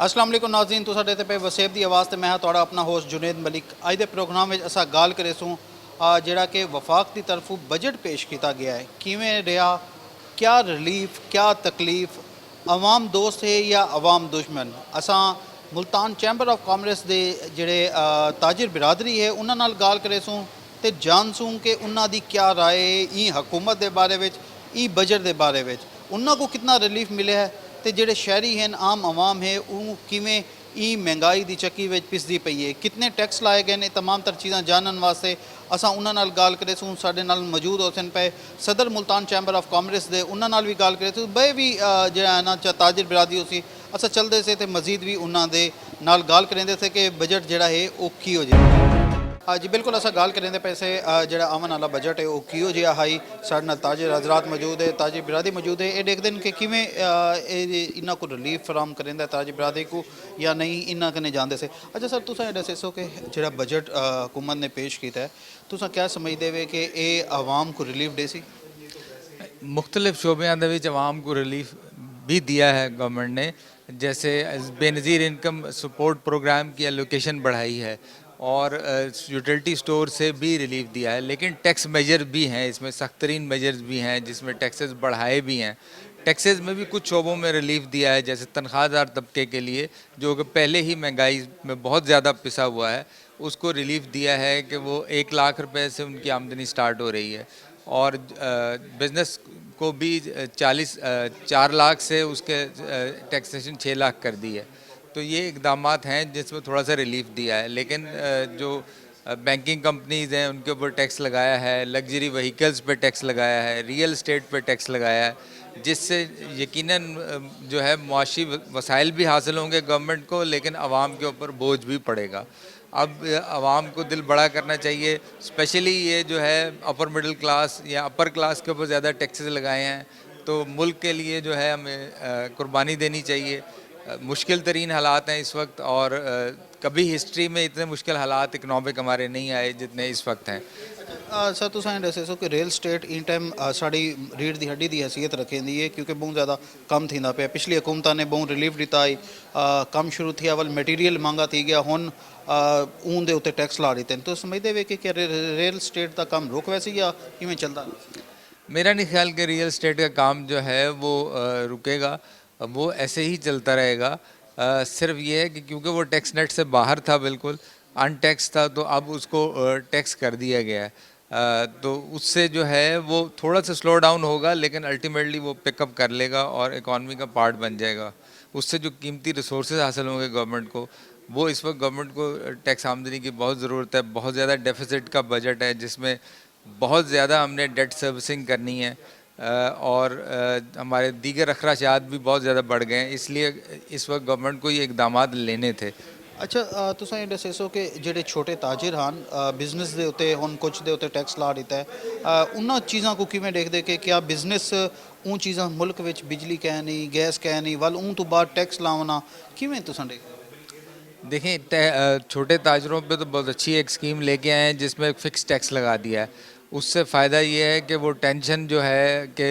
अस्सलाम वालेकुम नाज़रीन, तुसां ॾिठे पे वसेब दी आवाज़ ते मैं तुहाड़ा अपना होस्ट जुनेद मलिक। अज दे प्रोग्राम में असां गाल करे सूँ जिहड़ा कि वफाक की तरफों बजट पेश किया गया है, किवें रहा, क्या रिलीफ, क्या तकलीफ, अवाम दोस्त है या अवाम दुश्मन। असां मुल्तान चैंबर ऑफ कॉमर्स के जिहड़े ताजिर बिरादरी है उन्हां नाल गाल करे सूँ ते जान सूँ कि उन्हां दी क्या राय है ई हुकूमत के बारे में, ई बजट के बारे में, उन्हां को कितना रिलीफ मिले है तो ਜਿਹੜੇ शहरी हैं आम आवाम है वो किमें ई महंगाई की चक्की में पिसदी पई है, कितने टैक्स लाए गए हैं, तमाम तर चीज़ां जानने वास्ते असां उन्हां नाल गाल करे सूँ। साडे नाल मौजूद होसन पे सदर मुल्तान चैंबर ऑफ कॉमर्स दे, उन्हां नाल भी गाल करे सूँ। बे भी जिहड़ा ना ताजिर बिरादरी हो सी असां चलदे से ते मजीद भी उन्हां दे नाल गाल करेंदे थे कि बजट जिहड़ा है वो की हो जाए। हाँ जी बिल्कुल, असा गाल करें पैसे जो आवन वाला बजट है वो किहो जिहा हाई। साढ़े नाल ताजिर हजरात मौजूद है, ताजिर बिरादरी मौजूद है। ये देखते हैं कि किमें इन्हों को रिलीफ फराम करें ताजिर बिरादरी को या नहीं इन्ना कने जानते से। अच्छा सर, तुसा ये दसो कि जो बजट हुकूमत ने पेश किया है, तुसा क्या समझते हो कि ये आवाम को रिलीफ दे सी? मुख्तलिफ शोबियां दे विच आवाम को रिलीफ भी दिया है गवर्नमेंट ने, जैसे बेनज़ीर इनकम सपोर्ट प्रोग्राम की एलोकेशन बढ़ाई है और यूटिलिटी स्टोर से भी रिलीफ दिया है। लेकिन टैक्स मेजर भी हैं, इसमें सख्त तरीन मेजर्स भी हैं जिसमें टैक्सेस बढ़ाए भी हैं। टैक्सेस में भी कुछ शोबों में रिलीफ दिया है, जैसे तनख्वाहदार तबके के लिए जो कि पहले ही महंगाई में बहुत ज़्यादा पिसा हुआ है, उसको रिलीफ दिया है कि वो 1 लाख रुपए से उनकी आमदनी स्टार्ट हो रही है। और बिज़नेस को भी 4 लाख से उसके टैक्सेशन 6 लाख कर दी है। तो ये इकदामात हैं जिसमें थोड़ा सा रिलीफ दिया है। लेकिन जो बैंकिंग कंपनीज़ हैं उनके ऊपर टैक्स लगाया है, लग्जरी व्हीकल्स पे टैक्स लगाया है, रियल एस्टेट पे टैक्स लगाया है, जिससे यकीनन जो है मुआशी वसाइल भी हासिल होंगे गवर्नमेंट को, लेकिन आवाम के ऊपर बोझ भी पड़ेगा। अब आवाम को दिल बड़ा करना चाहिए, स्पेशली ये जो है अपर मिडिल क्लास या अपर क्लास के ऊपर ज़्यादा टैक्सेस लगाए हैं, तो मुल्क के लिए जो है हमें कुर्बानी देनी चाहिए। मुश्किल तरीन हालात हैं इस वक्त, और कभी हिस्ट्री में इतने मुश्किल हालात इकनॉमिक हमारे नहीं आए जितने इस वक्त हैं। सर तुस दसो कि real state in time sari रीढ़ की हड्डी की हैसीयत रखेंदी है क्योंकि बहुत ज़्यादा कम थींदा पे। पिछली हुकूमत ने बहुत रिलीफ दिता है, कम शुरू थी, अवल मटीरियल महंगा थी गया, हुन ऊन के उत्ते टैक्स ला दिते हैं। तो समझते वे कि रियल स्टेट का काम रुक वैसे या किमें चलता? मेरा नहीं ख्याल कि रियल स्टेट का काम जो है वो रुकेगा, वो ऐसे ही चलता रहेगा। सिर्फ ये है कि क्योंकि वो टैक्स नेट से बाहर था, बिल्कुल अनटैक्स था, तो अब उसको टैक्स कर दिया गया है। तो उससे जो है वो थोड़ा सा स्लो डाउन होगा, लेकिन अल्टीमेटली वो पिकअप कर लेगा और इकॉनमी का पार्ट बन जाएगा। उससे जो कीमती रिसोर्सेज हासिल होंगे गवर्नमेंट को, वो इस वक्त गवर्नमेंट को टैक्स आमदनी की बहुत ज़रूरत है। बहुत ज़्यादा डेफिसिट का बजट है जिसमें बहुत ज़्यादा हमने डेट सर्विसिंग करनी है, और हमारे दीगर अखराजात भी बहुत ज़्यादा बढ़ गए हैं, इसलिए इस वक्त गवर्नमेंट को ये इकदामात लेने थे। अच्छा तुसा ये दसो कि जेडे छोटे ताजिर हैं बिजनेस के उत्ते हुन कुछ दे उत्ते टैक्स ला दिता है, उन्होंने चीज़ों को किमें देखते कि क्या बिजनेस उन चीज़ां मुल्क विच बिजली कै नहीं, गैस कै नहीं, वाल उन तो बाद टैक्स लावना किमें तुसा देखते? देखें, छोटे ताजरों पे तो बहुत अच्छी एक स्कीम लेके आए हैं जिसमें फ़िक्स टैक्स लगा दिया है। उससे फ़ायदा ये है कि वो टेंशन जो है कि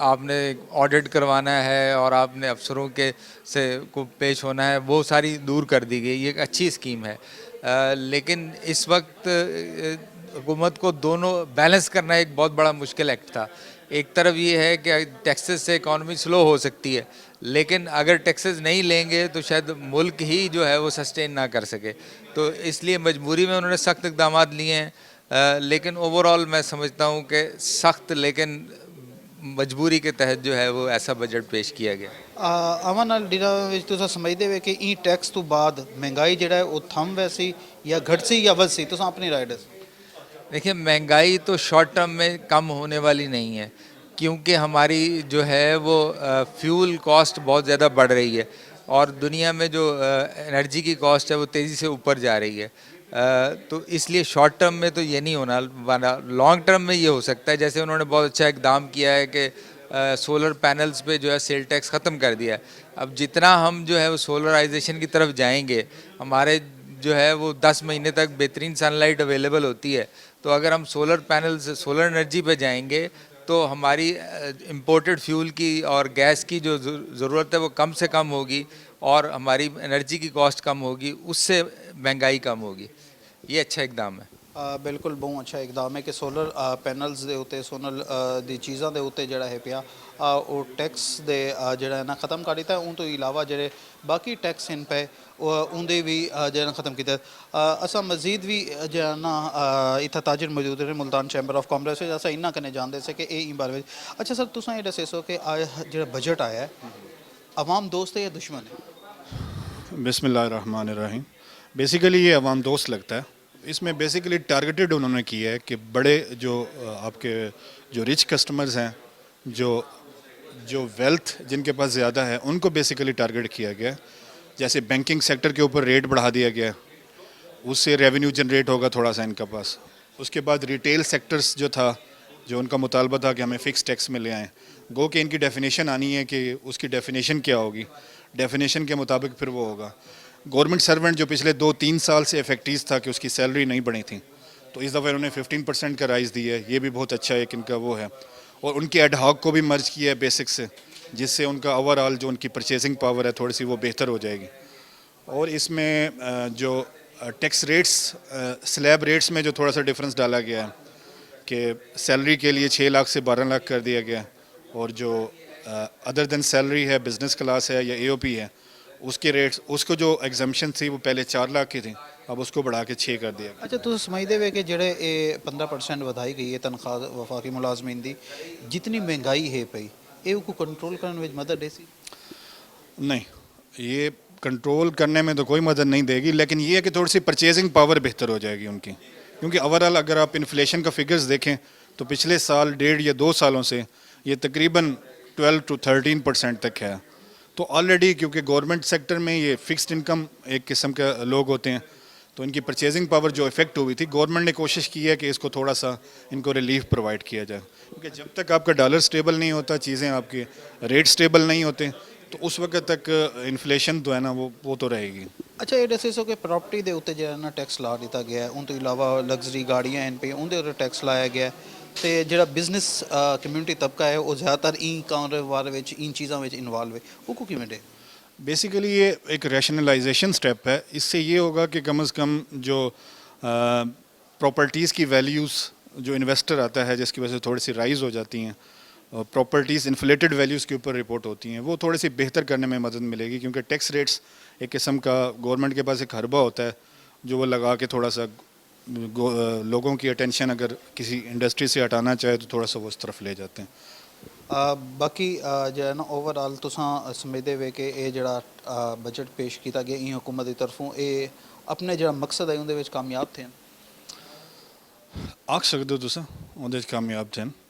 आपने ऑडिट करवाना है और आपने अफसरों के से को पेश होना है, वो सारी दूर कर दी गई। ये एक अच्छी स्कीम है। लेकिन इस वक्त हुकूमत को दोनों बैलेंस करना एक बहुत बड़ा मुश्किल एक्ट था। एक तरफ ये है कि टैक्सेस से इकॉनमी स्लो हो सकती है, लेकिन अगर टैक्सेस नहीं लेंगे तो शायद मुल्क ही जो है वो सस्टेन ना कर सके। तो इसलिए मजबूरी में उन्होंने सख्त इक़दाम लिए हैं। लेकिन ओवरऑल मैं समझता हूँ कि सख्त लेकिन मजबूरी के तहत जो है वो ऐसा बजट पेश किया गया। अमन नाल दिनां विच तुसां समझदे हो कि ई टैक्स तो बाद महंगाई जिहड़ा है वो थम वैसी या घटसी या वधसी? तुसां अपनी राय दसो। देखिए, महंगाई तो शॉर्ट टर्म में कम होने वाली नहीं है, क्योंकि हमारी जो है वो फ्यूल कॉस्ट बहुत ज़्यादा बढ़ रही है और दुनिया में जो एनर्जी की कॉस्ट है वो तेज़ी से ऊपर जा रही है। तो इसलिए शॉर्ट टर्म में तो ये नहीं होना वाला, लॉन्ग टर्म में ये हो सकता है। जैसे उन्होंने बहुत अच्छा इकदाम किया है कि सोलर पैनल्स पे जो है सेल टैक्स ख़त्म कर दिया है। अब जितना हम जो है वो सोलराइजेशन की तरफ जाएंगे, हमारे जो है वो 10 महीने तक बेहतरीन सनलाइट अवेलेबल होती है, तो अगर हम सोलर पैनल से सोलर एनर्जी पे जाएंगे तो हमारी इंपोर्टेड फ्यूल की और गैस की जो ज़रूरत है वो कम से कम होगी, اور ہماری انرجی کی کاسٹ کم ہوگی, اس سے مہنگائی کم ہوگی. یہ اچھا اقدام ہے. ਬਿਲਕੁਲ ਬਹੁਤ ਅੱਛਾ ਇਕਦਾਮ ਹੈ ਕਿ ਸੋਲਰ ਪੈਨਲਸ ਦੇ ਉੱਤੇ ਸੋਲਰ ਦੀ ਚੀਜ਼ਾਂ ਦੇ ਉੱਤੇ ਜਿਹੜਾ ਹੈ ਪਿਆ ਉਹ ਟੈਕਸ ਦੇ ਜਿਹੜਾ ਹੈ ਨਾ ਖਤਮ ਕਰ ਦਿੱਤਾ. ਉਹ ਤੋਂ ਇਲਾਵਾ ਜਿਹੜੇ ਬਾਕੀ ਟੈਕਸ ਇਨ ਪਏ ਉਹਦੇ ਵੀ ਜਿਹੜਾ ਖਤਮ ਕੀਤਾ. ਅਸਾਂ ਮਜ਼ੀਦ ਵੀ ਜਿਹੜਾ ਨਾ ਇੱਥੇ ਤਾਜਰ ਮੌਜੂਦ ਨੇ ਮੁਲਤਾਨ ਚੈਂਬਰ ਆਫ ਕਾਮਰਸ ਵਿੱਚ. ਅਸਾਂ ਇੰਨਾ ਕਨੇ ਜਾਣਦੇ ਸੀ ਕਿ ਇਹ ਬਾਰੇ ਵਿੱਚ. ਅੱਛਾ ਸਰ, ਤੁਸੀਂ ਇਹ ਦੱਸੇ ਸੋ ਕਿ ਜਿਹੜਾ ਬਜਟ ਆਇਆ ਹੈ عوام دوست ہے یا دشمن ہے؟ بسم اللہ الرحمن الرحیم. بیسیکلی یہ عوام دوست لگتا ہے. اس میں بیسیکلی ٹارگیٹڈ انہوں نے کیا ہے کہ بڑے جو آپ کے جو رچ کسٹمرز ہیں, جو ویلتھ جن کے پاس زیادہ ہے, ان کو بیسیکلی ٹارگیٹ کیا گیا ہے. جیسے بینکنگ سیکٹر کے اوپر ریٹ بڑھا دیا گیا ہے, اس سے ریونیو جنریٹ ہوگا تھوڑا سا ان کے پاس. اس کے بعد ریٹیل سیکٹرز جو تھا, جو ان کا مطالبہ تھا کہ ہمیں فکس ٹیکس میں لے آئیں, گو کہ ان کی ڈیفینیشن آنی ہے کہ اس کی ڈیفینیشن کیا ہوگی, ڈیفینیشن کے مطابق پھر وہ ہوگا. گورنمنٹ سرونٹ جو پچھلے 2-3 سال سے افیکٹیز تھا کہ اس کی سیلری نہیں بڑھی تھی, تو اس دفعہ انہوں نے 15% کا رائز دی ہے. یہ بھی بہت اچھا ایک ان کا وہ ہے. اور ان کے ایڈ ہاک کو بھی مرج کیا ہے بیسک سے, جس سے ان کا اوور آل جو ان کی پرچیزنگ پاور ہے تھوڑی سی وہ بہتر ہو جائے گی. اور اس میں جو ٹیکس ریٹس سلیب ریٹس میں جو تھوڑا سا ڈفرنس ڈالا گیا ہے کہ سیلری کے لیے 6 لاکھ سے 12 لاکھ کر دیا گیا, اور جو ادر دین سیلری ہے, بزنس کلاس ہے یا اے او پی ہے, اس کے ریٹس, اس کو جو ایگزمپشن تھی وہ پہلے 4 لاکھ کی تھی, اب اس کو بڑھا کے 6 کر دیا گیا. ਅੱਛਾ, ਤੁਸੀਂ ਸਮਝਦੇ ਵੇ ਕਿ ਜਿਹੜੇ ਇਹ 15% ਵਧਾਈ ਗਈ ਹੈ ਤਨਖਾਹ ਵਫਾਕੀ ਮੁਲਾਜ਼ਮੀਨ ਦੀ, ਜਿਤਨੀ ਮਹਿੰਗਾਈ ਹੈ ਪਈ, ਇਹ کو ਕੰਟਰੋਲ ਕਰਨ ਵਿੱਚ ਮਦਦ ਦੇ ਸੀ؟ نہیں, یہ کنٹرول کرنے میں تو کوئی مدد نہیں دے گی, لیکن یہ ہے کہ تھوڑی سی پرچیزنگ پاور بہتر ہو جائے گی ان کی. کیونکہ اوورال اگر آپ انفلیشن کا فگرز دیکھیں تو پچھلے سال 1.5 یا 2 سالوں سے یہ تقریباً 12-13% تک ہے. تو آلریڈی کیونکہ گورنمنٹ سیکٹر میں یہ فکسڈ انکم ایک قسم کے لوگ ہوتے ہیں, تو ان کی پرچیزنگ پاور جو افیکٹ ہوئی تھی, گورنمنٹ نے کوشش کی ہے کہ اس کو تھوڑا سا ان کو ریلیف پرووائڈ کیا جائے. کیونکہ جب تک آپ کا ڈالر سٹیبل نہیں ہوتا, چیزیں آپ کے ریٹ سٹیبل نہیں ہوتے, تو اس وقت تک انفلیشن تو ہے نا وہ تو رہے گی. ਅੱਛਾ, ਇਹ ਦੱਸੇ ਸੋ ਕਿ ਪ੍ਰਾਪਰਟੀ ਦੇ ਉੱਤੇ ਜਿਹੜਾ ਨਾ ਟੈਕਸ ਲਾ ਦਿੱਤਾ ਗਿਆ ਹੈ, ਉਹ ਤੋਂ ਇਲਾਵਾ ਲਗਜ਼ਰੀ ਗਾੜੀਆਂ ਹਨ ਪਈਆਂ ਉਹਦੇ ਉੱਤੇ ਟੈਕਸ ਲਾਇਆ ਗਿਆ, ਤੇ ਜਿਹੜਾ ਬਿਜ਼ਨਸ ਕਮਿਊਨਿਟੀ ਤਬਕਾ ਹੈ ਉਹ ਜ਼ਿਆਦਾਤਰ ਇਨ ਕਾਰੋਬਾਰ ਵਿੱਚ ਇਨ ਚੀਜ਼ਾਂ ਵਿੱਚ ਇਨਵੋਲਵ ہے, ਉਹ کو ਕਿਵੇਂ ਦੇ؟ بیسیکلی یہ ایک ریشنلائزیشن سٹیپ ہے. اس سے یہ ہوگا کہ کم از کم جو پراپرٹیز کی ویلیوز جو انویسٹر آتا ہے جس کی وجہ سے تھوڑی سی رائز ہو جاتی ہیں, پراپرٹیز انفلیٹڈ ویلیوز کے اوپر رپورٹ ہوتی ہیں, وہ تھوڑی سی بہتر کرنے میں مدد ملے گی. کیونکہ ٹیکس ریٹس ایک قسم کا گورنمنٹ کے پاس ایک حربہ ہوتا ہے جو وہ لگا کے تھوڑا سا لوگوں کی اٹینشن اگر کسی انڈسٹری سے ہٹانا چاہے تو تھوڑا سا وہ اس طرف لے جاتے ہیں. ਬਾਕੀ ਜਿਹੜਾ ਨਾ ਓਵਰਆਲ ਤੁਸੀਂ ਸਮਝਦੇ ਵੇ ਕਿ ਇਹ ਜਿਹੜਾ ਬਜਟ ਪੇਸ਼ ਕੀਤਾ ਗਿਆ ਇਹ ਹਕੂਮਤ ਦੀ ਤਰਫੋਂ ਇਹ ਆਪਣੇ ਜਿਹੜਾ ਮਕਸਦ ਹੈ ਉਹਦੇ ਵਿੱਚ ਕਾਮਯਾਬ ਥੇ? ਆਖ ਸਕਦੇ ਹੋ ਤੁਸੀਂ ਉਹਦੇ 'ਚ ਕਾਮਯਾਬ ਥੇ,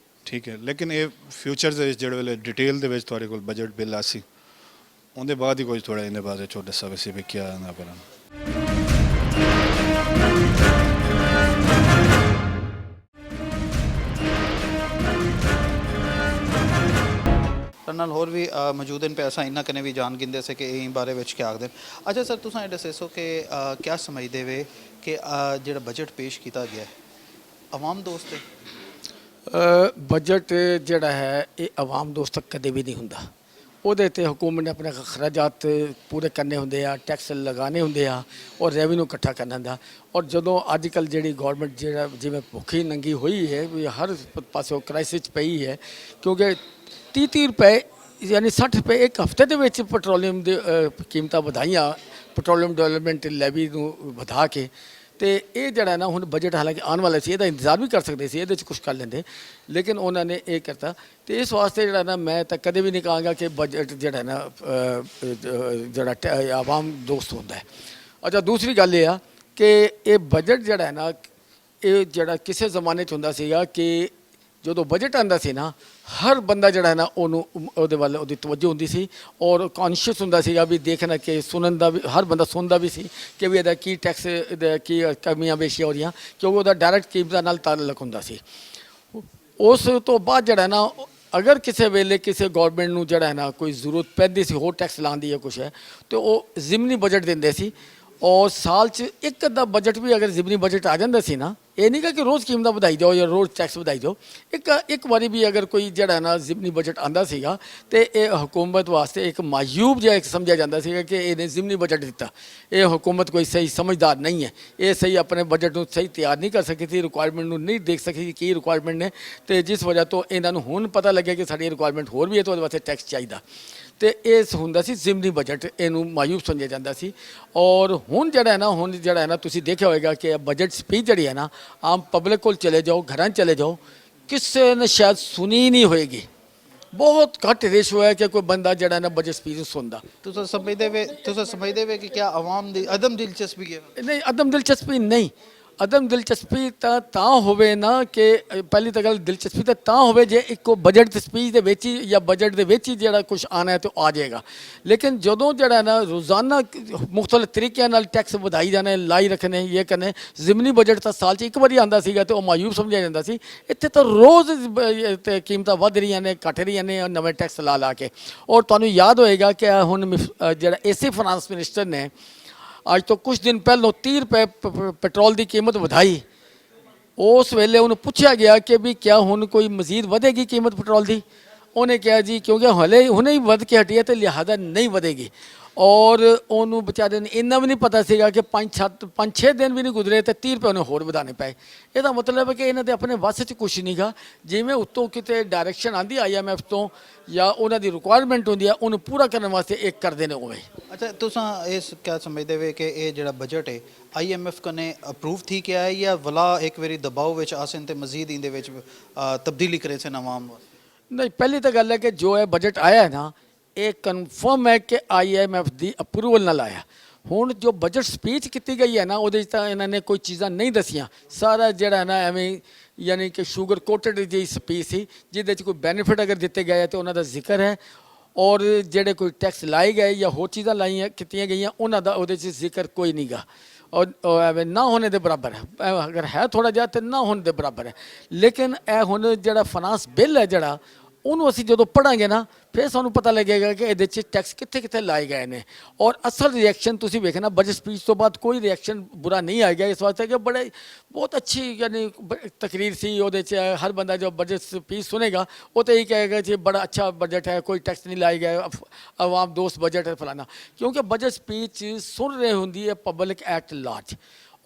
ਠੀਕ ਹੈ. ਲੇਕਿਨ ਇਹ ਫਿਊਚਰ ਦੇ ਵਿੱਚ ਜਿਹੜੇ ਵੇਲੇ ਡਿਟੇਲ ਦੇ ਵਿੱਚ ਤੁਹਾਡੇ ਕੋਲ ਬਜਟ ਬਿੱਲ ਆਸੀ, ਉਹਦੇ ਬਾਅਦ ਹੀ ਕੁਝ ਥੋੜ੍ਹਾ ਇਹਦੇ ਬਾਰੇ ਛੋਟਾ ਸਾ ਵੈਸੇ ਵੀ ਕੀ ਨਾ ਕਰਾਂ. ਨਾਲ ਹੋਰ ਵੀ ਮੌਜੂਦ ਨੇ ਪੈਸਾ ਇਹਨਾਂ ਕਨੇ ਵੀ ਜਾਣ ਗਿੰਦੇ ਸੇ ਕਿ ਇਹ ਬਾਰੇ ਵਿੱਚ ਕੀ ਆਖਦੇ. ਅੱਛਾ ਸਰ, ਤੁਸੀਂ ਇਹ ਦੱਸੇ ਸੋ ਕਿ ਕਿਆ ਸਮਝਦੇ ਵੇ ਕਿ ਜਿਹੜਾ ਬਜਟ ਪੇਸ਼ ਕੀਤਾ ਗਿਆ ਆਵਾਮ ਦੋਸਤ ਹੈ? ਬਜਟ ਜਿਹੜਾ ਹੈ ਇਹ ਆਵਾਮ ਦੋਸਤ ਕਦੇ ਵੀ ਨਹੀਂ ਹੁੰਦਾ. ਉਹਦੇ 'ਤੇ ਹਕੂਮਤ ਨੇ ਆਪਣੇ ਖਰਾਜਾਤ ਪੂਰੇ ਕਰਨੇ ਹੁੰਦੇ ਆ, ਟੈਕਸ ਲਗਾਉਣੇ ਹੁੰਦੇ ਆ, ਔਰ ਰੈਵਨਿਊ ਇਕੱਠਾ ਕਰਨਾ ਹੁੰਦਾ. ਔਰ ਜਦੋਂ ਅੱਜ ਕੱਲ੍ਹ ਜਿਹੜੀ ਗੌਰਮੈਂਟ ਜਿਹੜਾ ਜਿਵੇਂ ਭੁੱਖੀ ਨੰਗੀ ਹੋਈ ਹੈ ਵੀ ਹਰ ਪਾਸੋਂ ਕ੍ਰਾਈਸਿਸ 'ਚ ਪਈ ਹੈ, ਕਿਉਂਕਿ 30 ਰੁਪਏ ਯਾਨੀ 60 ਰੁਪਏ ਇੱਕ ਹਫ਼ਤੇ ਦੇ ਵਿੱਚ ਪੈਟਰੋਲੀਅਮ ਦੀ ਕੀਮਤਾਂ ਵਧਾਈਆਂ, ਪੈਟਰੋਲੀਅਮ ਡਿਵੈਲਪਮੈਂਟ ਲੈਵੀ ਨੂੰ ਵਧਾ ਕੇ. ਅਤੇ ਇਹ ਜਿਹੜਾ ਨਾ ਹੁਣ ਬਜਟ ਹਾਲਾਂਕਿ ਆਉਣ ਵਾਲਾ ਸੀ, ਇਹਦਾ ਇੰਤਜ਼ਾਰ ਵੀ ਕਰ ਸਕਦੇ ਸੀ, ਇਹਦੇ 'ਚ ਕੁਛ ਕਰ ਲੈਂਦੇ, ਲੇਕਿਨ ਉਹਨਾਂ ਨੇ ਇਹ ਕਰਤਾ. ਅਤੇ ਇਸ ਵਾਸਤੇ ਜਿਹੜਾ ਨਾ ਮੈਂ ਤਾਂ ਕਦੇ ਵੀ ਨਹੀਂ ਕਹਾਂਗਾ ਕਿ ਬਜਟ ਜਿਹੜਾ ਨਾ ਜਿਹੜਾ ਆਵਾਮ ਦੋਸਤ ਹੁੰਦਾ ਹੈ. ਅੱਛਾ, ਦੂਸਰੀ ਗੱਲ ਇਹ ਆ ਕਿ ਇਹ ਬਜਟ ਜਿਹੜਾ ਹੈ ਨਾ ਇਹ ਜਿਹੜਾ ਕਿਸੇ ਜ਼ਮਾਨੇ 'ਚ ਹੁੰਦਾ ਸੀਗਾ ਕਿ ਜਦੋਂ ਬਜਟ ਆਉਂਦਾ ਸੀ ਨਾ ਹਰ ਬੰਦਾ ਜਿਹੜਾ ਹੈ ਨਾ ਉਹਨੂੰ ਉਹਦੇ ਵੱਲ ਉਹਦੀ ਤਵੱਜੋ ਹੁੰਦੀ ਸੀ, ਔਰ ਕੌਨਸ਼ੀਅਸ ਹੁੰਦਾ ਸੀਗਾ ਵੀ ਦੇਖਣਾ ਕਿ ਸੁਣਨ ਦਾ ਵੀ ਹਰ ਬੰਦਾ ਸੁਣਦਾ ਵੀ ਸੀ ਕਿ ਵੀ ਇਹਦਾ ਕੀ ਟੈਕਸ ਇਹਦਾ ਕੀ ਕਮੀਆਂ ਪੇਸ਼ੀਆਂ ਹੋ ਰਹੀਆਂ, ਕਿਉਂਕਿ ਉਹਦਾ ਡਾਇਰੈਕਟ ਕੀਮਤਾਂ ਨਾਲ ਤਾਲੁਕ ਹੁੰਦਾ ਸੀ. ਉਸ ਤੋਂ ਬਾਅਦ ਜਿਹੜਾ ਨਾ ਅਗਰ ਕਿਸੇ ਵੇਲੇ ਕਿਸੇ ਗੌਰਮੈਂਟ ਨੂੰ ਜਿਹੜਾ ਹੈ ਨਾ ਕੋਈ ਜ਼ਰੂਰਤ ਪੈਂਦੀ ਸੀ ਹੋਰ ਟੈਕਸ ਲਾਉਣ ਦੀ ਜਾਂ ਕੁਛ ਹੈ, ਤਾਂ ਉਹ ਜ਼ਿਮਨੀ ਬਜਟ ਦਿੰਦੇ ਸੀ, ਔਰ ਸਾਲ 'ਚ ਇੱਕ ਅੱਧਾ ਬਜਟ ਵੀ ਅਗਰ ਜ਼ਿਮਨੀ ਬਜਟ ਆ ਜਾਂਦਾ ਸੀ ਨਾ, ਇਹ ਨਹੀਂ ਕਿ ਰੋਜ਼ ਕੀਮਤਾਂ ਵਧਾਈ ਜਾਓ ਜਾਂ ਰੋਜ਼ ਟੈਕਸ ਵਧਾਈ ਜਾਓ, ਇੱਕ ਵਾਰੀ ਵੀ ਅਗਰ ਕੋਈ ਜਿਹੜਾ ਨਾ ਜ਼ਿਮਨੀ ਬਜਟ ਆਂਦਾ ਸੀਗਾ ਤੇ ਇਹ ਹਕੂਮਤ ਵਾਸਤੇ ਇੱਕ ਮਾਯੂਬ ਜਿਹਾ ਇੱਕ ਸਮਝਿਆ ਜਾਂਦਾ ਸੀਗਾ ਕਿ ਇਹਨੇ ਜ਼ਿਮਨੀ ਬਜਟ ਦਿੱਤਾ, ਇਹ ਹਕੂਮਤ ਕੋਈ ਸਹੀ ਸਮਝਦਾਰ ਨਹੀਂ ਹੈ, ਇਹ ਸਹੀ ਆਪਣੇ ਬਜਟ ਨੂੰ ਸਹੀ ਤਿਆਰ ਨਹੀਂ ਕਰ ਸਕੀ ਸੀ, ਰਿਕੁਆਇਰਮੈਂਟ ਨੂੰ ਨਹੀਂ ਦੇਖ ਸਕੀ ਕੀ ਰਿਕੁਆਇਰਮੈਂਟ ਨੇ, ਤੇ ਜਿਸ ਵਜ੍ਹਾ ਤੋਂ ਇਹਨਾਂ ਨੂੰ ਹੁਣ ਪਤਾ ਲੱਗਿਆ ਕਿ ਸਾਡੀ ਰਿਕੁਆਇਰਮੈਂਟ ਹੋਰ ਵੀ ਹੈ ਤੇ ਉਹਦੇ ਵਾਸਤੇ ਟੈਕਸ ਚਾਹੀਦਾ, ਤੇ ਇਹ ਹੁੰਦਾ ਸੀ ਜ਼ਿਮਨੀ ਬਜਟ, ਇਹਨੂੰ ਮਾਯੂਬ ਸਮਝਿਆ ਜਾਂਦਾ ਸੀ। ਔਰ ਹੁਣ ਜਿਹੜਾ ਹੈ ਨਾ ਤੁਸੀਂ ਦੇਖਿਆ ਹੋਵੇਗਾ ਕਿ ਬਜਟ ਸਪੀਚ ਜਿਹੜੀ ਹੈ ਨਾ, ਆਮ ਪਬਲਿਕ ਕੋਲ ਚਲੇ ਜਾਓ, ਘਰਾਂ 'ਚ ਚਲੇ ਜਾਓ, ਕਿਸੇ ਨੇ ਸ਼ਾਇਦ ਸੁਣੀ ਨਹੀਂ ਹੋਏਗੀ, ਬਹੁਤ ਘੱਟ ਰੇਸ਼ੋ ਹੈ ਕਿ ਕੋਈ ਬੰਦਾ ਜਿਹੜਾ ਨਾ ਬਜਟ ਸਪੀਚ ਸੁਣਦਾ। ਤੁਸੀਂ ਸਮਝਦੇ ਵੇ ਕਿ ਕਿਆ ਆਵਾਮ ਦੀ ਅਦਮ ਦਿਲਚਸਪੀ ਹੈ? ਨਹੀਂ, ਅਦਮ ਦਿਲਚਸਪੀ ਨਹੀਂ, ਅਦਮ ਦਿਲਚਸਪੀ ਤਾਂ ਹੋਵੇ ਨਾ ਕਿ ਪਹਿਲੀ ਤਾਂ ਗੱਲ ਦਿਲਚਸਪੀ ਤਾਂ ਹੋਵੇ ਜੇ ਇੱਕੋ ਬਜਟ ਸਪੀਚ ਦੇ ਵਿੱਚ ਹੀ ਜਾਂ ਬਜਟ ਦੇ ਵਿੱਚ ਹੀ ਜਿਹੜਾ ਕੁਝ ਆਉਣਾ ਹੈ ਤੇ ਉਹ ਆ ਜਾਏਗਾ, ਲੇਕਿਨ ਜਦੋਂ ਜਿਹੜਾ ਨਾ ਰੋਜ਼ਾਨਾ ਮੁਖਤਲਿਫ ਤਰੀਕਿਆਂ ਨਾਲ ਟੈਕਸ ਵਧਾਈ ਜਾਣੇ, ਲਾਈ ਰੱਖਣੇ, ਇਹ ਕਰਨੇ, ਜ਼ਿਮਨੀ ਬਜਟ ਤਾਂ ਸਾਲ 'ਚ ਇੱਕ ਵਾਰੀ ਆਉਂਦਾ ਸੀਗਾ ਤੇ ਉਹ ਮਾਯੂਬ ਸਮਝਿਆ ਜਾਂਦਾ ਸੀ, ਇੱਥੇ ਤਾਂ ਰੋਜ਼ ਤੇ ਕੀਮਤਾਂ ਵੱਧ ਰਹੀਆਂ ਨੇ, ਘਟ ਰਹੀਆਂ ਨੇ ਨਵੇਂ ਟੈਕਸ ਲਾ ਕੇ। ਔਰ ਤੁਹਾਨੂੰ ਯਾਦ ਹੋਏਗਾ ਕਿ ਹੁਣ ਜਿਹੜਾ ਏਸੀ ਫਾਈਨਾਂਸ ਮਿਨਿਸਟਰ ਨੇ ਅੱਜ ਤੋਂ ਕੁਝ ਦਿਨ ਪਹਿਲਾਂ 30 ਰੁਪਏ ਪੈਟਰੋਲ ਦੀ ਕੀਮਤ ਵਧਾਈ, ਉਸ ਵੇਲੇ ਉਹਨੂੰ ਪੁੱਛਿਆ ਗਿਆ ਕਿ ਵੀ ਕਿਆ ਹੁਣ ਕੋਈ ਮਜ਼ੀਦ ਵਧੇਗੀ ਕੀਮਤ ਪੈਟਰੋਲ ਦੀ, ਉਹਨੇ ਕਿਹਾ ਜੀ ਕਿਉਂਕਿ ਹੁਣੇ ਹੀ ਵੱਧ ਕੇ ਹਟੀ ਹੈ ਤੇ ਲਿਹਾਜ਼ਾ ਨਹੀਂ ਵਧੇਗੀ। ਔਰ ਉਹਨੂੰ ਵਿਚਾਰੇ ਨੂੰ ਇੰਨਾ ਵੀ ਨਹੀਂ ਪਤਾ ਸੀਗਾ ਕਿ 5-6 ਦਿਨ ਵੀ ਨਹੀਂ ਗੁਜ਼ਰੇ ਤੇ 30 ਰੁਪਏ ਉਹਨੇ ਹੋਰ ਵਧਾਉਣੇ ਪਏ। ਇਹਦਾ ਮਤਲਬ ਹੈ ਕਿ ਇਹਨਾਂ ਦੇ ਆਪਣੇ ਵੱਸ 'ਚ ਕੁਛ ਨਹੀਂ ਗਾ, ਜਿਵੇਂ ਉੱਤੋਂ ਕਿਤੇ ਡਾਇਰੈਕਸ਼ਨ ਆਉਂਦੀ IMF ਤੋਂ ਜਾਂ ਉਹਨਾਂ ਦੀ ਰਿਕੁਆਇਰਮੈਂਟ ਹੁੰਦੀ ਹੈ ਉਹਨੂੰ ਪੂਰਾ ਕਰਨ ਵਾਸਤੇ ਇੱਕ ਕਰਦੇ ਨੇ ਉਵੇਂ। ਅੱਛਾ, ਤੁਸੀਂ ਇਸ ਕਿਆ ਸਮਝਦੇ ਵੇ ਕਿ ਇਹ ਜਿਹੜਾ ਬਜਟ ਹੈ IMF ਕਨੇ ਅਪਰੂਵ ਥੀ ਕਿਆ ਹੈ ਜਾਂ ਵਲਾ ਇੱਕ ਵਾਰੀ ਦਬਾਅ ਵਿੱਚ ਆਸਨ ਤੇ ਮਜ਼ੀਦ ਇਹਦੇ ਵਿੱਚ ਤਬਦੀਲੀ ਕਰੇ ਸਨ ਆਵਾਮ ਵਾਸਤੇ? ਨਹੀਂ, ਪਹਿਲੀ ਤਾਂ ਗੱਲ ਹੈ ਕਿ ਜੋ ਇਹ ਬਜਟ ਆਇਆ ਹੈ ਨਾ, ਇਹ ਕਨਫਰਮ ਹੈ ਕਿ IMF ਦੀ ਅਪਰੂਵਲ ਨਾਲ ਆਇਆ। ਹੁਣ ਜੋ ਬਜਟ ਸਪੀਚ ਕੀਤੀ ਗਈ ਹੈ ਨਾ, ਉਹਦੇ 'ਚ ਤਾਂ ਇਹਨਾਂ ਨੇ ਕੋਈ ਚੀਜ਼ਾਂ ਨਹੀਂ ਦੱਸੀਆਂ, ਸਾਰਾ ਜਿਹੜਾ ਨਾ ਐਵੇਂ ਯਾਨੀ ਕਿ ਸ਼ੂਗਰ ਕੋਟਡ ਜਿਹੀ ਸਪੀਚ ਸੀ, ਜਿਹਦੇ 'ਚ ਕੋਈ ਬੈਨੀਫਿਟ ਅਗਰ ਦਿੱਤੇ ਗਏ ਤੇ ਉਹਨਾਂ ਦਾ ਜ਼ਿਕਰ ਹੈ, ਔਰ ਜਿਹੜੇ ਕੋਈ ਟੈਕਸ ਲਾਏ ਗਏ ਜਾਂ ਹੋਰ ਚੀਜ਼ਾਂ ਲਾਈਆਂ ਕੀਤੀਆਂ ਗਈਆਂ ਉਹਨਾਂ ਦਾ ਉਹਦੇ 'ਚ ਜ਼ਿਕਰ ਕੋਈ ਨਹੀਂ ਗਾ, ਔਰ ਐਵੇਂ ਨਾ ਹੋਣੇ ਦੇ ਬਰਾਬਰ ਹੈ, ਅਗਰ ਹੈ ਥੋੜ੍ਹਾ ਜਿਹਾ ਤਾਂ ਨਾ ਹੋਣ ਦੇ ਬਰਾਬਰ ਹੈ। ਲੇਕਿਨ ਇਹ ਹੁਣ ਜਿਹੜਾ ਫਾਈਨਾਂਸ ਬਿੱਲ ਹੈ ਜਿਹੜਾ, ਉਹਨੂੰ ਅਸੀਂ ਜਦੋਂ ਪੜ੍ਹਾਂਗੇ ਨਾ ਫਿਰ ਸਾਨੂੰ ਪਤਾ ਲੱਗੇਗਾ ਕਿ ਇਹਦੇ 'ਚ ਟੈਕਸ ਕਿੱਥੇ ਕਿੱਥੇ ਲਾਏ ਗਏ ਨੇ। ਔਰ ਅਸਲ ਰਿਐਕਸ਼ਨ ਤੁਸੀਂ ਵੇਖਣਾ ਬਜਟ ਸਪੀਚ ਤੋਂ ਬਾਅਦ ਕੋਈ ਰਿਐਕਸ਼ਨ ਬੁਰਾ ਨਹੀਂ ਆਏਗਾ, ਇਸ ਵਾਸਤੇ ਕਿ ਬਹੁਤ ਅੱਛੀ ਯਾਨੀ ਤਕਰੀਰ ਸੀ ਉਹਦੇ 'ਚ। ਹਰ ਬੰਦਾ ਜੋ ਬਜਟ ਸਪੀਚ ਸੁਨੇਗਾ ਉਹ ਤਾਂ ਇਹੀ ਕਹੇਗਾ ਜੀ ਬੜਾ ਅੱਛਾ ਬਜਟ ਹੈ, ਕੋਈ ਟੈਕਸ ਨਹੀਂ ਲਾਏ ਗਏ, ਆਵਾਮ ਦੋਸਤ ਬਜਟ ਹੈ ਫਲਾਣਾ, ਕਿਉਂਕਿ ਬਜਟ ਸਪੀਚ ਸੁਣ ਰਹੇ ਹੁੰਦੀ ਹੈ ਪਬਲਿਕ ਐਟ ਲਾਰਜ।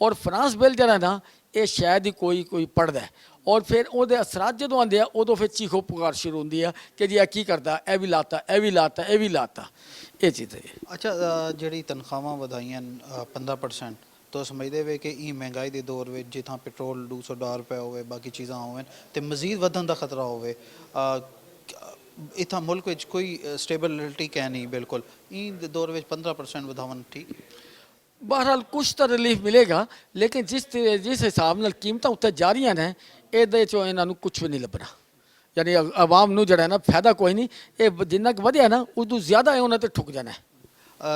ਔਰ ਫਾਈਨਾਂਸ ਬਿੱਲ ਜਿਹੜਾ ਨਾ ਇਹ ਸ਼ਾਇਦ ਹੀ ਕੋਈ ਪੜ੍ਹਦਾ ਹੈ, ਔਰ ਫਿਰ ਉਹਦੇ ਅਸਰਾਤ ਜਦੋਂ ਆਉਂਦੇ ਆ ਉਦੋਂ ਫਿਰ ਚੀਖੋ ਪੁਕਾਰ ਸ਼ੁਰੂ ਹੁੰਦੀ ਆ ਕਿ ਜੀ ਇਹ ਕੀ ਕਰਦਾ, ਇਹ ਵੀ ਲਾਤਾ, ਇਹ ਵੀ ਲਾਤਾ, ਇਹ ਵੀ ਲਾਤਾ, ਇਹ ਚੀਜ਼ ਹੈ। ਅੱਛਾ, ਜਿਹੜੀ ਤਨਖਾਹਾਂ ਵਧਾਈਆਂ 15%, तो समझते वे कि ई महंगाई के दौर में जितना पेट्रोल $200 रुपए हो, बाकी चीज़ा हो तो मजीद वधन का खतरा हो, इतना मुल्क में कोई स्टेबिलिटी कै नहीं बिल्कुल, ई दौर में 15% ਵਧਾवन ठीक। बहरहाल कुछ तो रिलीफ मिलेगा, लेकिन जिस हिसाब नाल कीमतां उत्ते जा रही ने ਇਹਦੇ ਚੋਂ ਇਹਨਾਂ ਨੂੰ ਕੁਝ ਵੀ ਨਹੀਂ ਲੱਭਣਾ, ਯਾਨੀ ਆਵਾਮ ਨੂੰ ਜਿਹੜਾ ਨਾ ਫਾਇਦਾ ਕੋਈ ਨਹੀਂ, ਇਹ ਜਿੰਨਾ ਕੁ ਵਧਿਆ ਨਾ ਉਦੋਂ ਜ਼ਿਆਦਾ ਉਹਨਾਂ ਤੇ ਠੁਕ ਜਾਣਾ।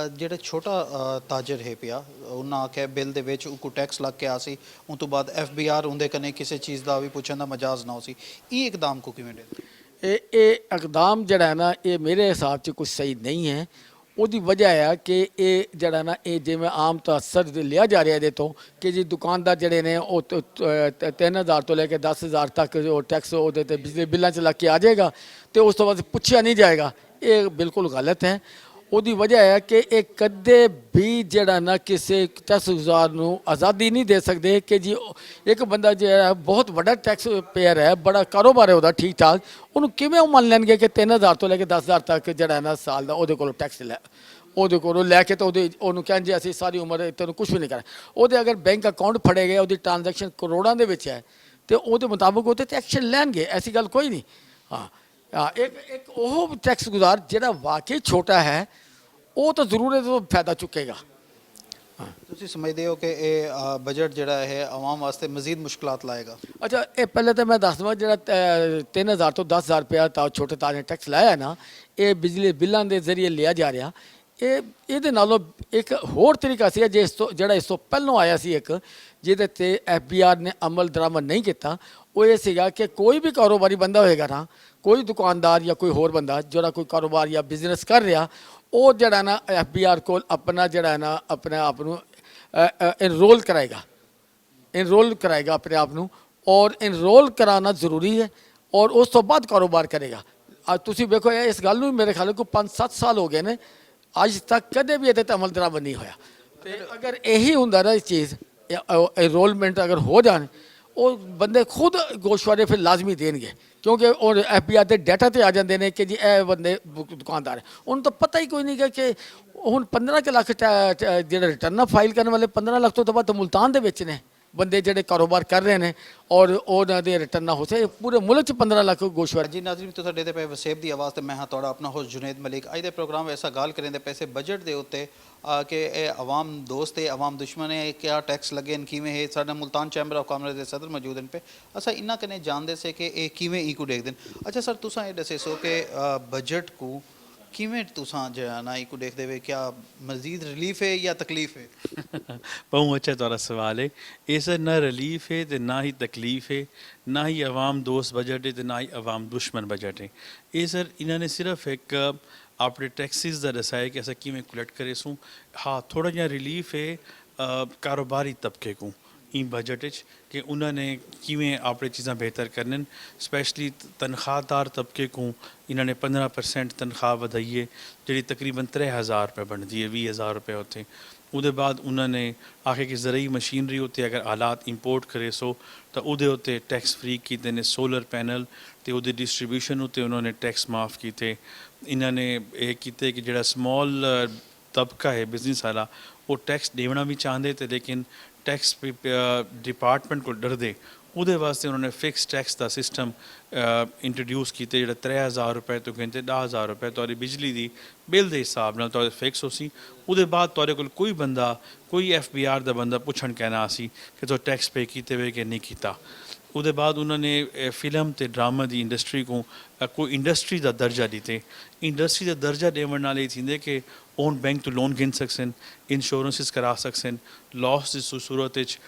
ਜਿਹੜਾ ਛੋਟਾ ਤਾਜਰ ਹੈ ਪਿਆ ਉਹਨਾਂ ਆਖਿਆ ਬਿੱਲ ਦੇ ਵਿੱਚ ਉਹ ਟੈਕਸ ਲੱਗ ਕੇ ਆ ਸੀ, ਉਸ ਤੋਂ ਬਾਅਦ FBR ਹੁੰਦੇ ਕਨੇ ਕਿਸੇ ਚੀਜ਼ ਦਾ ਵੀ ਪੁੱਛਣ ਦਾ ਮਜਾਜ਼ ਨਾ ਹੋ ਸੀ, ਇਹ ਇਕਦਾਮ ਕੋ ਕਿਵੇਂ ਦੇ? ਇਹ ਇਕਦਾਮ ਜਿਹੜਾ ਨਾ ਇਹ ਮੇਰੇ ਹਿਸਾਬ 'ਚ ਕੁਝ ਸਹੀ ਨਹੀਂ ਹੈ। ਉਹਦੀ ਵਜ੍ਹਾ ਆ ਕਿ ਇਹ ਜਿਹੜਾ ਨਾ ਇਹ ਜਿਵੇਂ ਆਮ ਤਸਰ ਲਿਆ ਜਾ ਰਿਹਾ ਇਹਦੇ ਤੋਂ ਕਿ ਜੀ ਦੁਕਾਨਦਾਰ ਜਿਹੜੇ ਨੇ ਉਹ 3000 ਤੋਂ ਲੈ ਕੇ 10000 ਤੱਕ ਉਹ ਟੈਕਸ ਉਹਦੇ 'ਤੇ ਬਿਜਲੀ ਬਿੱਲਾਂ 'ਚ ਲੱਗ ਕੇ ਆ ਜਾਏਗਾ ਅਤੇ ਉਸ ਤੋਂ ਬਾਅਦ ਪੁੱਛਿਆ ਨਹੀਂ ਜਾਏਗਾ, ਇਹ ਬਿਲਕੁਲ ਗਲਤ ਹੈ। ਉਹਦੀ ਵਜ੍ਹਾ ਹੈ ਕਿ ਇਹ ਕਦੇ ਵੀ ਜਿਹੜਾ ਨਾ ਕਿਸੇ ਟੈਕਸਗੁਜ਼ਾਰ ਨੂੰ ਆਜ਼ਾਦੀ ਨਹੀਂ ਦੇ ਸਕਦੇ ਕਿ ਜੀ ਇੱਕ ਬੰਦਾ ਜਿਹੜਾ ਬਹੁਤ ਵੱਡਾ ਟੈਕਸ ਪੇਅਰ ਹੈ, ਬੜਾ ਕਾਰੋਬਾਰ ਹੈ ਉਹਦਾ ਠੀਕ ਠਾਕ, ਉਹਨੂੰ ਕਿਵੇਂ ਉਹ ਮੰਨ ਲੈਣਗੇ ਕਿ 3000 ਤੋਂ ਲੈ ਕੇ 10000 ਤੱਕ ਜਿਹੜਾ ਨਾ ਸਾਲ ਦਾ ਉਹਦੇ ਕੋਲੋਂ ਟੈਕਸ ਉਹਦੇ ਕੋਲੋਂ ਲੈ ਕੇ ਤਾਂ ਉਹਨੂੰ ਕਹਿੰਦੇ ਅਸੀਂ ਸਾਰੀ ਉਮਰ ਤੈਨੂੰ ਕੁਝ ਵੀ ਨਹੀਂ ਕਰਨਾ। ਉਹਦੇ ਅਗਰ ਬੈਂਕ ਅਕਾਊਂਟ ਫੜੇ ਗਏ, ਉਹਦੀ ਟ੍ਰਾਂਜੈਕਸ਼ਨ ਕਰੋੜਾਂ ਦੇ ਵਿੱਚ ਹੈ ਅਤੇ ਉਹਦੇ ਮੁਤਾਬਕ ਉਹਦੇ 'ਤੇ ਐਕਸ਼ਨ ਲੈਣਗੇ, ਐਸੀ ਗੱਲ ਕੋਈ ਨਹੀਂ। ਹਾਂ, ਇੱਕ ਉਹ ਟੈਕਸ ਗੁਜ਼ਾਰ ਜਿਹੜਾ ਵਾਕਈ ਛੋਟਾ ਹੈ ਉਹ ਤਾਂ ਜ਼ਰੂਰ ਇਹਦਾ ਫਾਇਦਾ ਚੁੱਕੇਗਾ। ਤੁਸੀਂ ਸਮਝਦੇ ਹੋ ਕਿ ਇਹ ਬਜਟ ਜਿਹੜਾ ਹੈ ਆਵਾਮ ਵਾਸਤੇ ਮਜ਼ੀਦ ਮੁਸ਼ਕਲਾਤ ਲਾਏਗਾ? ਅੱਛਾ, ਇਹ ਪਹਿਲੇ ਤਾਂ ਮੈਂ ਦੱਸ ਦਵਾਂ ਜਿਹੜਾ 3000 ਤੋਂ 10000 ਰੁਪਇਆ ਤਾਂ ਛੋਟੇ ਤਾਜ ਨੇ ਟੈਕਸ ਲਾਇਆ ਨਾ, ਇਹ ਬਿਜਲੀ ਬਿੱਲਾਂ ਦੇ ਜ਼ਰੀਏ ਲਿਆ ਜਾ ਰਿਹਾ। ਇਹਦੇ ਨਾਲੋਂ ਇੱਕ ਹੋਰ ਤਰੀਕਾ ਸੀ ਜਿਹੜਾ ਇਸ ਤੋਂ ਪਹਿਲਾਂ ਆਇਆ ਸੀ ਇੱਕ, ਜਿਹਦੇ 'ਤੇ FBR ਨੇ ਅਮਲ ਦਰਾਮਦ ਨਹੀਂ ਕੀਤਾ। ਉਹ ਇਹ ਸੀਗਾ ਕਿ ਕੋਈ ਵੀ ਕਾਰੋਬਾਰੀ ਬੰਦਾ ਹੋਏਗਾ ਨਾ, ਕੋਈ ਦੁਕਾਨਦਾਰ ਜਾਂ ਕੋਈ ਹੋਰ ਬੰਦਾ ਜਿਹੜਾ ਕੋਈ ਕਾਰੋਬਾਰ ਜਾਂ ਬਿਜ਼ਨਸ ਕਰ ਰਿਹਾ, ਉਹ ਜਿਹੜਾ ਨਾ FBR ਕੋਲ ਆਪਣਾ ਜਿਹੜਾ ਨਾ ਆਪਣੇ ਆਪ ਨੂੰ ਇਨਰੋਲ ਕਰਾਏਗਾ ਆਪਣੇ ਆਪ ਨੂੰ, ਔਰ ਇਨਰੋਲ ਕਰਾਉਣਾ ਜ਼ਰੂਰੀ ਹੈ, ਔਰ ਉਸ ਤੋਂ ਬਾਅਦ ਕਾਰੋਬਾਰ ਕਰੇਗਾ। ਅੱਜ ਤੁਸੀਂ ਵੇਖੋ ਇਸ ਗੱਲ ਨੂੰ ਮੇਰੇ ਖਿਆਲ ਕੋਈ 5-7 ਸਾਲ ਹੋ ਗਏ ਨੇ, ਅੱਜ ਤੱਕ ਕਦੇ ਵੀ ਇਹਦੇ ਤੇ ਅਮਲ ਦਰਾਮਦ ਨਹੀਂ ਹੋਇਆ। ਤੇ ਅਗਰ ਇਹੀ ਹੁੰਦਾ ਨਾ ਇਹ ਚੀਜ਼, ਇਨਰੋਲਮੈਂਟ ਅਗਰ ਹੋ ਜਾਣ, ਉਹ ਬੰਦੇ ਖੁਦ ਗੋਸ਼ਵਾਰੇ ਫਿਰ ਲਾਜ਼ਮੀ ਦੇਣਗੇ, ਕਿਉਂਕਿ ਉਹ FBI ਦੇ ਡਾਟਾ ਤੇ ਆ ਜਾਂਦੇ ਨੇ ਕਿ ਜੀ ਇਹ ਬੰਦੇ ਦੁਕਾਨਦਾਰ ਹੈ। ਉਹਨੂੰ ਤਾਂ ਪਤਾ ਹੀ ਕੋਈ ਨਹੀਂ ਗਾ ਕਿ ਹੁਣ 15 ਕੁ ਲੱਖ ਜਿਹੜੇ ਰਿਟਰਨ ਫਾਈਲ ਕਰਨ ਵਾਲੇ 15 ਲੱਖ ਤੋਂ ਬਾਅਦ ਮੁਲਤਾਨ ਦੇ ਵਿੱਚ ਨੇ ਬੰਦੇ ਜਿਹੜੇ ਕਾਰੋਬਾਰ ਕਰ ਰਹੇ ਨੇ, ਔਰ ਉਹਨਾਂ ਦੇ ਰਿਟਰਨ ਨਾ ਹੋ ਸਕੇ। ਪੂਰੇ ਮੁਲਕ 'ਚ 15 ਲੱਖ ਗੋਸ਼ਵਾਰੇ। ਜੀ ਨਾਜ਼ਰੀਨ, ਤੁਹਾਡੇ ਤੇ ਪਏ ਵਸੇਬ ਦੀ ਆਵਾਜ਼ ਤੇ ਮੈਂ ਹਾਂ ਤੁਹਾਡਾ ਆਪਣਾ ਹੋਸਟ ਜੁਨੇਦ ਮਲਿਕ। ਅੱਜ ਦੇ ਪ੍ਰੋਗਰਾਮ ਵਿੱਚ ਗੱਲ ਕरेंगे पैसे बजट ਦੇ ਉੱਤੇ ਕਿ ਇਹ ਆਵਾਮ ਦੋਸਤ ਹੈ, ਆਵਾਮ ਦੁਸ਼ਮਣ ਹੈ, ਕਿਆ ਟੈਕਸ ਲੱਗੇ ਨੇ, ਕਿਵੇਂ ਹੈ। ਸਾਡਾ ਮੁਲਤਾਨ ਚੈਂਬਰ ਆਫ ਕਾਮਰਸ ਦੇ ਸਦਰ ਮੌਜੂਦ ਹਨ ਪੇ ਅਸਾਂ ਇਹਨਾਂ ਕਨੇ ਜਾਣਦੇ ਸੇ ਕਿ ਇਹ ਕਿਵੇਂ ਈਕੂ ਦੇਖਦੇ ਨੇ। ਅੱਛਾ ਸਰ, ਤੁਸੀਂ ਇਹ ਦੱਸੇ ਸੋ ਕਿ ਬਜਟ को ਕਿਵੇਂ ਤੁਸੀਂ ਜਿਹੜਾ ਨਾ ਈਕੂ ਦੇਖਦੇ ਵੇ, ਕਿਆ ਮਜ਼ੀਦ ਰਿਲੀਫ ਹੈ ਜਾਂ ਤਕਲੀਫ ਹੈ? बहुत अच्छा तुम्हारा सवाल है। ये सर ना रिलीफ है तो ना ही तकलीफ है, ना ही अवाम दोस्त बजट है तो ना ही अवाम दुश्मन बजट है। ये सर इन्होंने सिर्फ एक अपने टैक्सिस का दसाया कि असा किमें कलैक्ट करे सूँ। हाँ, थोड़ा जहा रिलीफ है कारोबारी तबके को ई बजट कि उन्होंने किमें अपनी चीज़ा बेहतर करने, स्पैशली तनख्वाहदार तबके को इन्होंने 15% तनख्वाह वधाई है, जी तकरीबन 3000 रुपये बनती है, 20,000 रुपये होते। ਉਹਦੇ ਬਾਅਦ ਉਹਨਾਂ ਨੇ ਆਖੇ ਕਿ ਜ਼ਰਈ ਮਸ਼ੀਨਰੀ ਉੱਤੇ ਅਗਰ ਆਲਾਤ ਇੰਪੋਰਟ ਕਰੇ ਸੋ ਤਾਂ ਉਹਦੇ ਉੱਤੇ ਟੈਕਸ ਫ੍ਰੀ ਕੀਤੇ ਨੇ। ਸੋਲਰ ਪੈਨਲ ਤੇ ਉਹਦੇ ਡਿਸਟ੍ਰੀਬਿਊਸ਼ਨ ਉੱਤੇ ਉਹਨਾਂ ਨੇ ਟੈਕਸ ਮਾਫ ਕੀਤੇ। ਇਹਨਾਂ ਨੇ ਇਹ ਕੀਤੇ ਕਿ ਜਿਹੜਾ ਸਮਾਲ ਤਬਕਾ ਹੈ ਬਿਜ਼ਨਸ ਵਾਲਾ, ਉਹ ਟੈਕਸ ਦੇਣਾ ਵੀ ਚਾਹੁੰਦੇ ਤੇ ਲੇਕਿਨ ਟੈਕਸ ਡਿਪਾਰਟਮੈਂਟ ਕੋਲ ਡਰਦੇ। ਉਹਦੇ ਵਾਸਤੇ ਉਹਨਾਂ ਨੇ ਫਿਕਸ ਟੈਕਸ ਦਾ ਸਿਸਟਮ ਇੰਟਰੋਡਿਊਸ ਕੀਤੇ, ਜਿਹੜਾ 3000 ਰੁਪਏ ਤੋਂ ਕਹਿੰਦੇ 10,000 ਰੁਪਏ ਤੁਹਾਡੀ ਬਿਜਲੀ ਦੀ ਬਿੱਲ ਦੇ ਹਿਸਾਬ ਨਾਲ ਤੁਹਾਡੇ ਫਿਕਸ ਹੋ ਸੀ। ਉਹਦੇ ਬਾਅਦ ਤੁਹਾਡੇ ਕੋਲ ਕੋਈ ਬੰਦਾ, ਕੋਈ FBR ਦਾ ਬੰਦਾ ਪੁੱਛਣ ਕਹਿਣਾ ਸੀ ਕਿ ਤੁਸੀਂ ਟੈਕਸ ਪੇ ਕੀਤੇ ਵੇ ਕਿ ਨਹੀਂ ਕੀਤਾ। ਉਹਦੇ ਬਾਅਦ ਉਹਨਾਂ ਨੇ ਫਿਲਮ ਤੇ ਡਰਾਮਾ ਦੀ ਇੰਡਸਟਰੀ को ਕੋਈ ਇੰਡਸਟਰੀ ਦਾ ਦਰਜਾ ਦਿੱਤੇ। ਇੰਡਸਟਰੀ ਦਾ ਦਰਜਾ ਦੇਣ ਨਾਲ ਇਹ ਥੀਂਦੇ ਕਿ ओन बैंक तो लोन गिन सकन, इंश्योरेंसिस करा सकन, लॉस की सूरत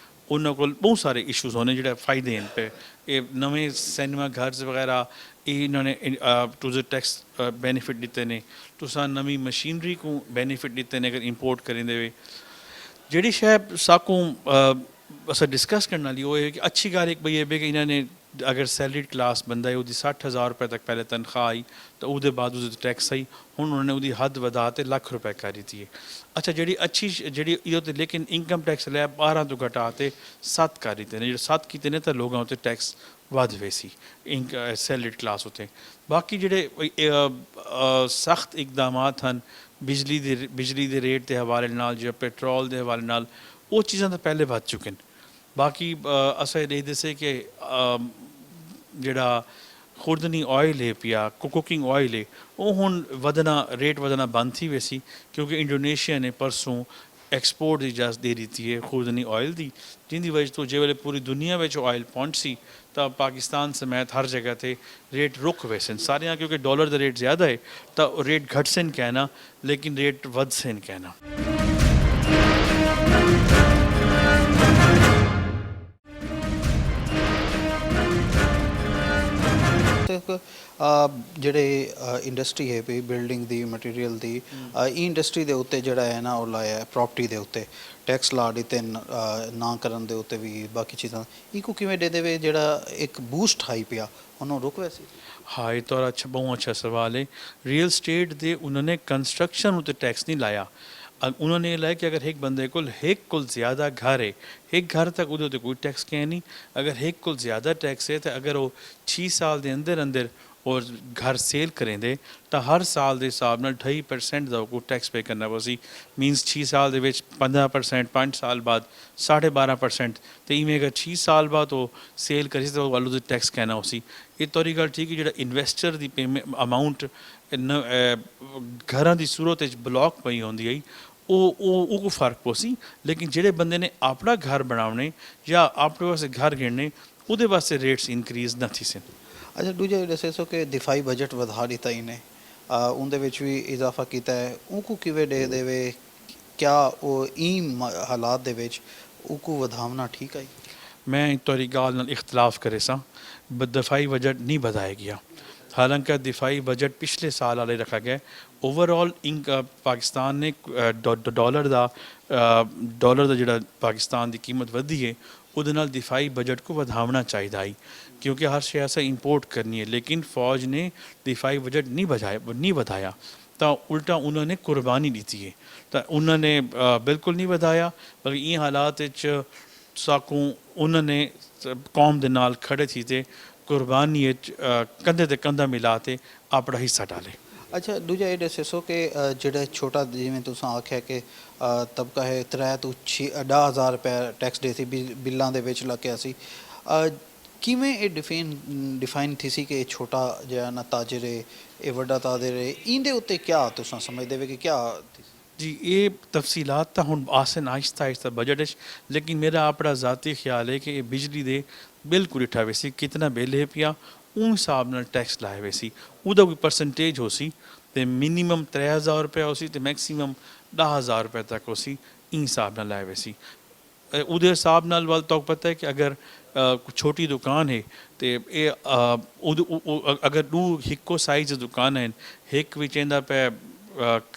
उन्होंने को बहुत सारे इशूज़ होने जो फायदे हैं पे। ये नवे सिनेमा घर वगैरह ये इन्होंने टू द टैक्स बेनीफिट दिते ने। तुसा नवी मशीनरी को बेनीफिट दिते ने अगर इंपोर्ट करेंदे वे। जिहड़ी शै साकू असां डिस्कस करने वाली वो है कि अच्छी गल एक बई है कि इन्होंने अगर सैलरीड क्लास बंदा है वो 60,000 रुपये तक पहले तनख्वाह आई तो वो बाद वो टैक्स आई, हुण उन्होंने वो हद वधा के लाख रुपए कर दी है। अच्छा, जी अच्छी जी लेकिन इनकम टैक्स लै 12 तो घटा के 7 कर दिते हैं। जो 7 किए ने तो लोगों उत्ते टैक्स वध वे सी सैलरीड क्लास उत्ते। बाकी जोड़े सख्त इकदाम हैं बिजली के रेट के हवाले नाल, जो पेट्रोल के हवाले नाल, वो चीज़ां तो पहले वध चुके हैं। बाकी असा ये दसे कि जोड़ा खुर्दनी ऑयल है पिया कुकिंग ऑयल है वो हुण वधना रेट वधना बंद थी वैसी, क्योंकि इंडोनेशिया ने परसों एक्सपोर्ट की इजाज़त दे दी है खुर्दनी ऑयल की, जिंदी वजह तो जो वेले पूरी दुनिया में ऑयल पहुँच सी तो पाकिस्तान समेत हर जगह पर रेट रुक वैसे सारे, क्योंकि डॉलर का रेट ज़्यादा है तो रेट घट से कहना लेकिन रेट वध से कहना। ਜਿਹੜੇ ਇੰਡਸਟਰੀ ਹੈ ਵੀ ਬਿਲਡਿੰਗ ਦੀ ਮਟੀਰੀਅਲ ਦੀ ਇਹ ਇੰਡਸਟਰੀ ਦੇ ਉੱਤੇ ਜਿਹੜਾ ਹੈ ਨਾ ਉਹ ਲਾਇਆ ਪ੍ਰਾਪਰਟੀ ਦੇ ਉੱਤੇ ਟੈਕਸ ਲਾ ਦਿੱਤੇ ਨਾ ਕਰਨ ਦੇ ਉੱਤੇ ਵੀ ਬਾਕੀ ਚੀਜ਼ਾਂ ਇਹਨੂੰ ਕਿਵੇਂ ਦੇ ਦੇਵੇ ਜਿਹੜਾ ਇੱਕ ਬੂਸਟ ਹਾਈ ਪਿਆ ਉਹਨੂੰ ਰੁਕ ਵੈਸੇ। हाँ, ये तो अच्छा बहुत अच्छा सवाल है। रियल स्टेट दे उन्होंने कंस्ट्रक्शन उत्ते टैक्स नहीं लाया। उन्होंने ये लाया कि अगर एक बंदे को एक कुल ज़्यादा घर है, एक घर तक उधर तो कोई टैक्स क्या नहीं। अगर एक कुल ज़्यादा टैक्स है तो अगर वो 6 साल के अंदर अंदर और घर सेल करेंगे तो हर साल के हिसाब नाल 2.5% का को टैक्स पे करना पसी। मीनस 6 साल के 15%, 5 साल बाद 12.5%, तो इवें अगर 6 साल बाद वो सेल करी तो वालों से टैक्स कहना उसी। ये तोरी गल ठीक है। जो इन्वेस्टर की पेमेंट अमाउंट घर की सूरत ब्लॉक पई होंदी आई वो को फर्क पोसी, लेकिन जेडे बंदे ने अपना घर बनाने या अपने वास्ते घर गिनने वो वास्ते रेट्स इंक्रीज न थी सन। अच्छा, दूजा दसे सो कि दिफाई बजट वधा दिता ही ने उनदे विच भी इजाफा किया है, उनको किवें दे देवे, क्या वो ई हालात दे विच उनको वधावना ठीक आई? मैं तोरी गाल नाल इख्तलाफ करे सा। दफाई बजट नहीं बढ़ाया गया। ਹਾਲਾਂਕਿ ਦਿਫਾਈ ਬਜਟ ਪਿਛਲੇ ਸਾਲ ਵਾਲੇ ਰੱਖਿਆ ਗਿਆ ਓਵਰਆਲ ਪਾਕਿਸਤਾਨ ਨੇ ਡਾਲਰ ਦਾ ਜਿਹੜਾ ਪਾਕਿਸਤਾਨ ਦੀ ਕੀਮਤ ਵਧੀ ਹੈ ਉਹਦੇ ਨਾਲ ਦਿਫਾਈ ਬਜਟ को ਵਧਾਉਣਾ ਚਾਹੀਦਾ ਹੈ क्योंकि हर शे ऐसा इंपोर्ट करनी है लेकिन फ़ौज ने दिफाई बजट नहीं ਵਧਾਇਆ ਤਾਂ ਉਲਟਾ ਉਹਨਾਂ ਨੇ ਕੁਰਬਾਨੀ ਦਿੱਤੀ ਹੈ ਤਾਂ ਉਹਨਾਂ ਨੇ ਬਿਲਕੁਲ ਨਹੀਂ ਵਧਾਇਆ ਬਲਕਿ ਇਹ ਹਾਲਾਤ ਵਿੱਚ ਸਾਕੂ ਉਹਨਾਂ ਨੇ ਕੌਮ ਦੇ ਨਾਲ ਖੜੇ ਸੀ ਤੇ ਕੁਰਬਾਨੀ ਵਿੱਚ ਕੰਧੇ ਤੇ ਕੰਧਾ ਮਿਲਾ ਤੇ ਆਪਣਾ ਹਿੱਸਾ ਡਾਲੇ ਅੱਛਾ ਦੂਜਾ ਇਹ ਦੱਸੋ ਕਿ ਜਿਹੜਾ ਛੋਟਾ ਜਿਵੇਂ ਤੁਸੀਂ ਆਖਿਆ ਕਿ ਤਬਕਾ ਹੈ 3 ਤੋਂ 10,000 ਰੁਪਏ ਟੈਕਸ ਦੇ ਸੀ ਬਿੱਲਾਂ ਦੇ ਵਿੱਚ ਲੱਗਿਆ ਸੀ ਕਿਵੇਂ ਇਹ ਡਿਫਾਈਨ ਥੀ ਸੀ ਕਿ ਇਹ ਛੋਟਾ ਜਿਹੜਾ ਨਾ ਤਾਜਰ ਹੈ ਇਹ ਵੱਡਾ ਤਾਜਰ ਹੈ ਇਹਦੇ ਉੱਤੇ ਕਿਆ ਤੁਸੀਂ ਸਮਝਦੇ ਹੋ ਕਿ ਕਿਆ ਜੀ ਇਹ ਤਫਸੀਲਾਤ ਤਾਂ ਹੁਣ ਆਸਨ ਆਹਿਸਤਾ ਆਹਿਸਤਾ ਬਜਟ ਵਿੱਚ ਲੇਕਿਨ ਮੇਰਾ ਆਪਣਾ ਜ਼ਾਤੀ ਖਿਆਲ ਹੈ ਕਿ ਇਹ ਬਿਜਲੀ ਦੇ ਬਿਲਕੁਲ ਉਠਾ ਹੋਏ ਸੀ ਕਿਤਨਾ ਬਿੱਲ ਹੈ ਪਿਆ ਉਹ ਹਿਸਾਬ ਨਾਲ ਟੈਕਸ ਲਾਏ ਹੋਏ ਸੀ ਉਹਦਾ ਕੋਈ ਪਰਸੈਂਟੇਜ ਹੋ ਸੀ ਤੇ ਮਿਨੀਮਮ 3000 ਰੁਪਏ ਹੋ ਸੀ ਤੇ ਮੈਕਸਿਮਮ 10000 ਰੁਪਏ ਤੱਕ ਹੋ ਸੀ ਇਹ ਹਿਸਾਬ ਨਾਲ ਲਾਏ ਹੋਏ ਸੀ ਉਹਦੇ ਹਿਸਾਬ ਨਾਲ ਵੱਲ ਤੁਹਾਨੂੰ ਪਤਾ ਹੈ ਕਿ ਅਗਰ ਛੋਟੀ ਦੁਕਾਨ ਹੈ ਤੇ ਇਹ ਅਗਰ ਦੋ ਇੱਕੋ ਸਾਈਜ਼ ਦੁਕਾਨ ਹੈ ਇੱਕ ਵਿੱਚ ਇਹਦਾ ਪੈ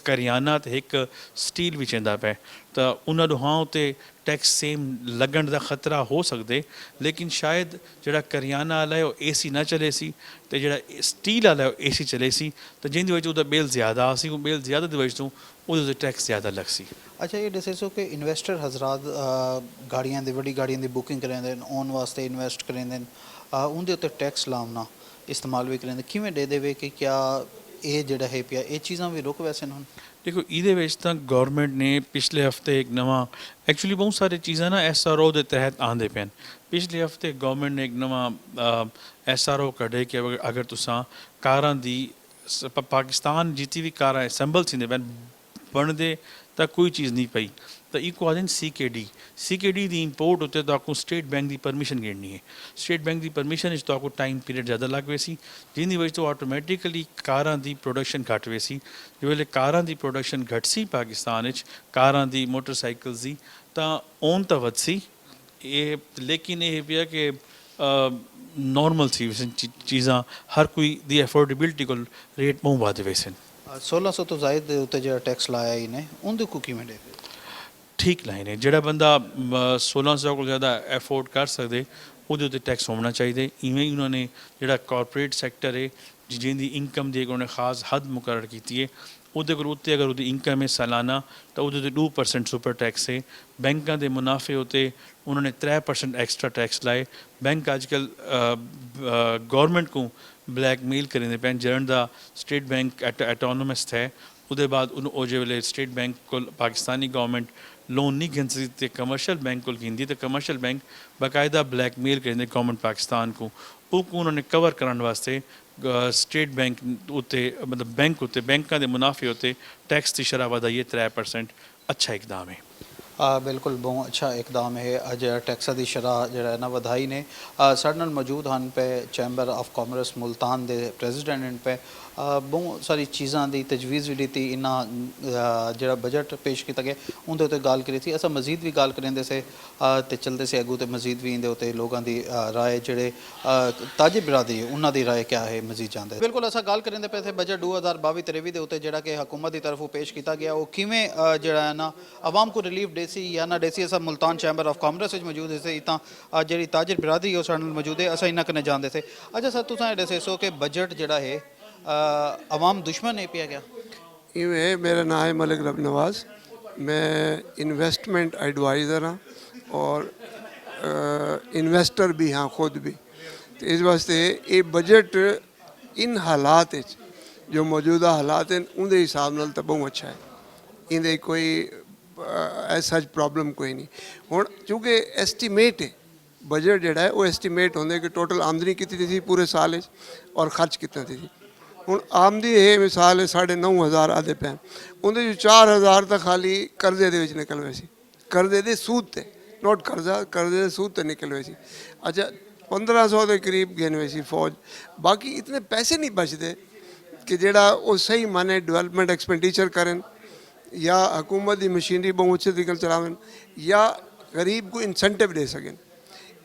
ਕਰਿਆਨਾ ਤੇ ਇੱਕ ਸਟੀਲ ਵਿੱਚ ਇਹਦਾ ਪੈ ਤਾਂ ਉਹਨਾਂ ਦੋਹਾਂ ਉੱਤੇ ਟੈਕਸ ਸੇਮ ਲੱਗਣ ਦਾ ਖਤਰਾ ਹੋ ਸਕਦੇ ਲੇਕਿਨ ਸ਼ਾਇਦ ਜਿਹੜਾ ਕਰਿਆਨਾ ਵਾਲਾ ਹੈ ਉਹ ਏਸੀ ਨਾ ਚਲੇ ਸੀ ਤੇ ਜਿਹੜਾ ਸਟੀਲ ਵਾਲਾ ਉਹ ਏਸੀ ਚਲੇ ਸੀ ਤਾਂ ਜਿਹਦੇ ਵਿੱਚ ਉਹਦਾ ਬਿੱਲ ਜ਼ਿਆਦਾ ਸੀ ਉਹ ਬਿੱਲ ਜ਼ਿਆਦਾ ਦੇ ਵਿੱਚ ਤੋਂ ਉਹਦੇ ਉੱਤੇ ਟੈਕਸ ਜ਼ਿਆਦਾ ਲੱਗ ਸੀ ਅੱਛਾ ਇਹ ਦੱਸੋ ਕਿ ਇਨਵੈਸਟਰ ਹਜ਼ਰਾਤ ਗਾੜੀਆਂ ਦੀ ਵੱਡੀ ਗਾੜੀਆਂ ਦੀ ਬੁਕਿੰਗ ਕਰਾਉਂਦੇ ਨੇ ਆਉਣ ਵਾਸਤੇ ਇਨਵੈਸਟ ਕਰਾਉਂਦੇ ਨੇ ਉਹਦੇ ਉੱਤੇ ਟੈਕਸ ਲਾਉਣਾ ਇਸਤੇਮਾਲ ਵੀ ਕਰਾਉਂਦੇ ਕਿਵੇਂ ਦੇ ਦੇਵੇ ਕਿ ਕਿਆ ਇਹ ਜਿਹੜਾ ਹੈ ਪਿਆ ਇਹ ਚੀਜ਼ਾਂ ਵੀ ਰੁਕ ਵੈਸੇ ਹੁਣ ਦੇਖੋ ਇਹਦੇ ਵਿੱਚ ਤਾਂ ਗਵਰਨਮੈਂਟ ਨੇ ਪਿਛਲੇ ਹਫਤੇ ਇੱਕ ਨਵਾਂ ਐਕਚੁਅਲੀ ਬਹੁਤ ਸਾਰੀ ਚੀਜ਼ਾਂ ਨਾ SRO ਦੇ ਤਹਿਤ ਆਉਂਦੇ ਪਏ ਪਿਛਲੇ ਹਫਤੇ ਗਵਰਨਮੈਂਟ ਨੇ ਇੱਕ ਨਵਾਂ SRO ਕੱਢੇ ਕਿ ਅਗਰ ਤੁਸੀਂ ਕਾਰਾਂ ਦੀ ਪਾਕਿਸਤਾਨ ਜਿੱਤੀ ਵੀ ਕਾਰਾਂ ਅਸੈਂਬਲ ਸੀ ਬਣਦੇ ਤਾਂ ਕੋਈ ਚੀਜ਼ ਨਹੀਂ ਪਈ ਤਾਂ ਇੱਕ ਆਦਨ CKD ਦੀ ਇੰਪੋਰਟ ਉੱਤੇ ਤੁਹਾਨੂੰ ਸਟੇਟ ਬੈਂਕ ਦੀ ਪਰਮਿਸ਼ਨ ਲੈਣੀ ਹੈ ਸਟੇਟ ਬੈਂਕ ਦੀ ਪਰਮਿਸ਼ਨ ਵਿੱਚ ਤੁਹਾਨੂੰ ਟਾਈਮ ਪੀਰੀਅਡ ਜ਼ਿਆਦਾ ਲੱਗ ਵੇ ਸੀ ਜਿਹਦੀ ਵਜ੍ਹਾ ਤੋਂ ਆਟੋਮੈਟਿਕਲੀ ਕਾਰਾਂ ਦੀ ਪ੍ਰੋਡਕਸ਼ਨ ਘੱਟ ਵੇ ਸੀ ਜਿਸ ਵੇਲੇ ਕਾਰਾਂ ਦੀ ਪ੍ਰੋਡਕਸ਼ਨ ਘੱਟ ਸੀ ਪਾਕਿਸਤਾਨ ਵਿੱਚ ਕਾਰਾਂ ਦੀ ਮੋਟਰਸਾਈਕਲਸ ਦੀ ਤਾਂ ਔਨ ਤਾਂ ਵੱਧ ਸੀ ਇਹ ਲੇਕਿਨ ਇਹ ਵੀ ਹੈ ਕਿ ਨੋਰਮਲ ਸੀ ਚੀਜ਼ਾਂ ਹਰ ਕੋਈ ਦੀ ਅਫੋਰਡੇਬਿਲਟੀ ਕੋਲ ਰੇਟ ਬਹੁਤ ਵੱਧ ਵੇ ਸਨ 1600 ਤੋਂ ਜ਼ਾਇਦ ਦੇ ਉੱਤੇ ਜਿਹੜਾ ਟੈਕਸ ਲਾਇਆ ਇਹਨੇ ਉਹਦੇ ਕੋ ਕਿਵੇਂ ਦੇ ਠੀਕ ਲਾਈਨ ਹੈ ਜਿਹੜਾ ਬੰਦਾ 1600 ਕੋਲ ਜ਼ਿਆਦਾ ਐਫੋਰਡ ਕਰ ਸਕਦੇ ਉਹਦੇ ਉੱਤੇ ਟੈਕਸ ਹੋਣਾ ਚਾਹੀਦਾ ਇਵੇਂ ਹੀ ਉਹਨਾਂ ਨੇ ਜਿਹੜਾ ਕਾਰਪੋਰੇਟ ਸੈਕਟਰ ਹੈ ਜਿਹਦੀ ਇਨਕਮ ਦੀ ਉਹਨੇ ਖਾਸ ਹੱਦ ਮੁਕਰਰ ਕੀਤੀ ਹੈ ਉਹਦੇ ਕੋਲ ਉੱਤੇ ਅਗਰ ਉਹਦੀ ਇਨਕਮ ਹੈ ਸਾਲਾਨਾ ਤਾਂ ਉਹਦੇ 'ਤੇ 2% ਸੁਪਰ ਟੈਕਸ ਹੈ ਬੈਂਕਾਂ ਦੇ ਮੁਨਾਫੇ ਉੱਤੇ ਉਹਨਾਂ ਨੇ 3% ਐਕਸਟਰਾ ਟੈਕਸ ਲਾਏ ਬੈਂਕ ਅੱਜ ਕੱਲ੍ਹ ਗੌਰਮੈਂਟ को ब्लैकमेल करेंदे पैन जरण दा स्टेट बैंक एटोनोमस है ਉਹਦੇ ਬਾਅਦ ਉਹਨੂੰ ਉਹ ਵੇਲੇ ਸਟੇਟ ਬੈਂਕ ਕੋਲ ਪਾਕਿਸਤਾਨੀ ਗਵਰਨਮੈਂਟ ਲੋਨ ਨਹੀਂ ਗਿਣ ਸਕਦੀ ਤੇ ਕਮਰਸ਼ੀਅਲ ਬੈਂਕ ਕੋਲ ਗਿੰਦੀ ਤੇ ਕਮਰਸ਼ੀਅਲ ਬੈਂਕ ਬਾਕਾਇਦਾ ਬਲੈਕਮੇਲ ਕਰਦੇ ਗਵਰਨਮੈਂਟ ਪਾਕਿਸਤਾਨ को ਉਹਨਾਂ ਨੇ ਕਵਰ ਕਰਨ ਵਾਸਤੇ ਸਟੇਟ ਬੈਂਕ ਉੱਤੇ ਮਤਲਬ ਬੈਂਕ ਉੱਤੇ ਬੈਂਕਾਂ ਦੇ ਮੁਨਾਫੇ ਉੱਤੇ ਟੈਕਸ ਦੀ ਸ਼ਰ੍ਹਾਂ ਵਧਾਈਏ 3% ਅੱਛਾ ਇਕਦਾਮ ਹੈ ਬਿਲਕੁਲ ਬਹੁਤ ਅੱਛਾ ਇਕਦਾਮ ਹੈ ਅੱਜ ਟੈਕਸਾਂ ਦੀ ਸ਼ਰ੍ਹਾ ਜਿਹੜਾ ਨਾ ਵਧਾਈ ਨੇ ਸਾਡੇ ਨਾਲ ਮੌਜੂਦ ਹਨ ਪੈ ਚੈਂਬਰ ਆਫ ਕਾਮਰਸ ਮੁਲਤਾਨ ਦੇ ਪ੍ਰੈਜ਼ੀਡੈਂਟ ਪੈ ਬਹੁਤ ਸਾਰੀ ਚੀਜ਼ਾਂ ਦੀ ਤਜਵੀਜ਼ ਵੀ ਦਿੱਤੀ ਇਹਨਾਂ ਜਿਹੜਾ ਬਜਟ ਪੇਸ਼ ਕੀਤਾ ਗਿਆ ਉਹਦੇ ਉੱਤੇ ਗੱਲ ਕਰੀ ਸੀ ਅਸਾਂ ਮਜ਼ੀਦ ਵੀ ਗੱਲ ਕਰਿੰਦੇ ਸੇ ਤੇ ਚਲਦੇ ਸੇ ਅੱਗੂ ਤੇ ਮਜ਼ੀਦ ਵੀ ਇਹਦੇ ਉੱਤੇ ਲੋਕਾਂ ਦੀ ਰਾਏ ਜਿਹੜੇ ਤਾਜੇ ਬਰਾਦਰੀ ਉਹਨਾਂ ਦੀ ਰਾਏ ਕਿਆ ਹੈ ਮਜ਼ੀਦ ਜਾਣਦੇ ਬਿਲਕੁਲ ਅਸਾਂ ਗੱਲ ਕਰਿੰਦੇ ਪਏ ਥੇ ਬਜਟ 2022-23 ਦੇ ਉੱਤੇ ਜਿਹੜਾ ਕਿ ਹਕੂਮਤ ਦੀ ਤਰਫੋਂ ਪੇਸ਼ ਕੀਤਾ ਗਿਆ ਉਹ ਕਿਵੇਂ ਜਿਹੜਾ ਹੈ ਨਾ ਆਵਾਮ ਕੋ ਰਿਲੀਫ ਦੇਸੀ ਜਾਂ ਨਾ ਦੇਸੀ ਅਸਾਂ ਮੁਲਤਾਨ ਚੈਂਬਰ ਆਫ ਕਾਮਰਸ ਵਿੱਚ ਮੌਜੂਦ ਸੀ ਤਾਂ ਜਿਹੜੀ ਤਾਜਰ ਬਰਾਦਰੀ ਉਹ ਸਾਡੇ ਨਾਲ ਮੌਜੂਦ ਹੈ ਅਸਾਂ ਇਹਨਾਂ ਕਨੇ ਜਾਣਦੇ ਸੇ ਅੱਛਾ ਸਰ ਤੁਸੀਂ ਇਹ ਦੱਸੋ ਕਿ ਬਜਟ ਜਿਹੜਾ ਹੈ आवाम दुश्मन है पिया गया इवें मेरा नाम है मलिक रब नवाज़ मैं इन्वेस्टमेंट एडवाइज़र हाँ और इन्वेस्टर भी हाँ खुद भी तो इस वास्ते ये बजट इन हालात जो मौजूदा हालात हैं उनके हिसाब नाल तो बहुत अच्छा है इन्हें कोई ऐसा प्रॉब्लम कोई नहीं हुण चूँकि एस्टीमेट है बजट जिहड़ा है वो एस्टीमेट होंदे कि टोटल आमदनी कितनी थी पूरे साल और खर्च कितना थी ਹੁਣ ਆਮਦੀ ਇਹ ਮਿਸਾਲ ਹੈ 9,500 ਆਦੇ ਪੈਣ ਉਹਦੇ ਵਿੱਚ 4,000 ਤਾਂ ਖਾਲੀ ਕਰਜ਼ੇ ਦੇ ਵਿੱਚ ਨਿਕਲ ਹੋਏ ਸੀ ਕਰਜ਼ੇ ਦੇ ਸੂਦ ਤੇ ਨੋਟ ਕਰਜ਼ੇ ਦੇ ਸੂਦ ਤੇ ਨਿਕਲ ਹੋਏ ਸੀ ਅੱਛਾ 1500 ਦੇ ਕਰੀਬ ਗਏ ਹੋਏ ਸੀ ਫੌਜ ਬਾਕੀ ਇਤਨੇ ਪੈਸੇ ਨਹੀਂ ਬਚਦੇ ਕਿ ਜਿਹੜਾ ਉਹ ਸਹੀ ਮਾਨੇ ਡਿਵੈਲਪਮੈਂਟ ਐਕਸਪੈਂਡੀਚਰ ਕਰਨ ਜਾਂ ਹਕੂਮਤ ਦੀ ਮਸ਼ੀਨਰੀ ਬਹੁਤ ਅੱਛੇ ਤਰੀਕੇ ਚਲਾਵਣ ਜਾਂ ਗਰੀਬ को इंसेंटिव दे सकें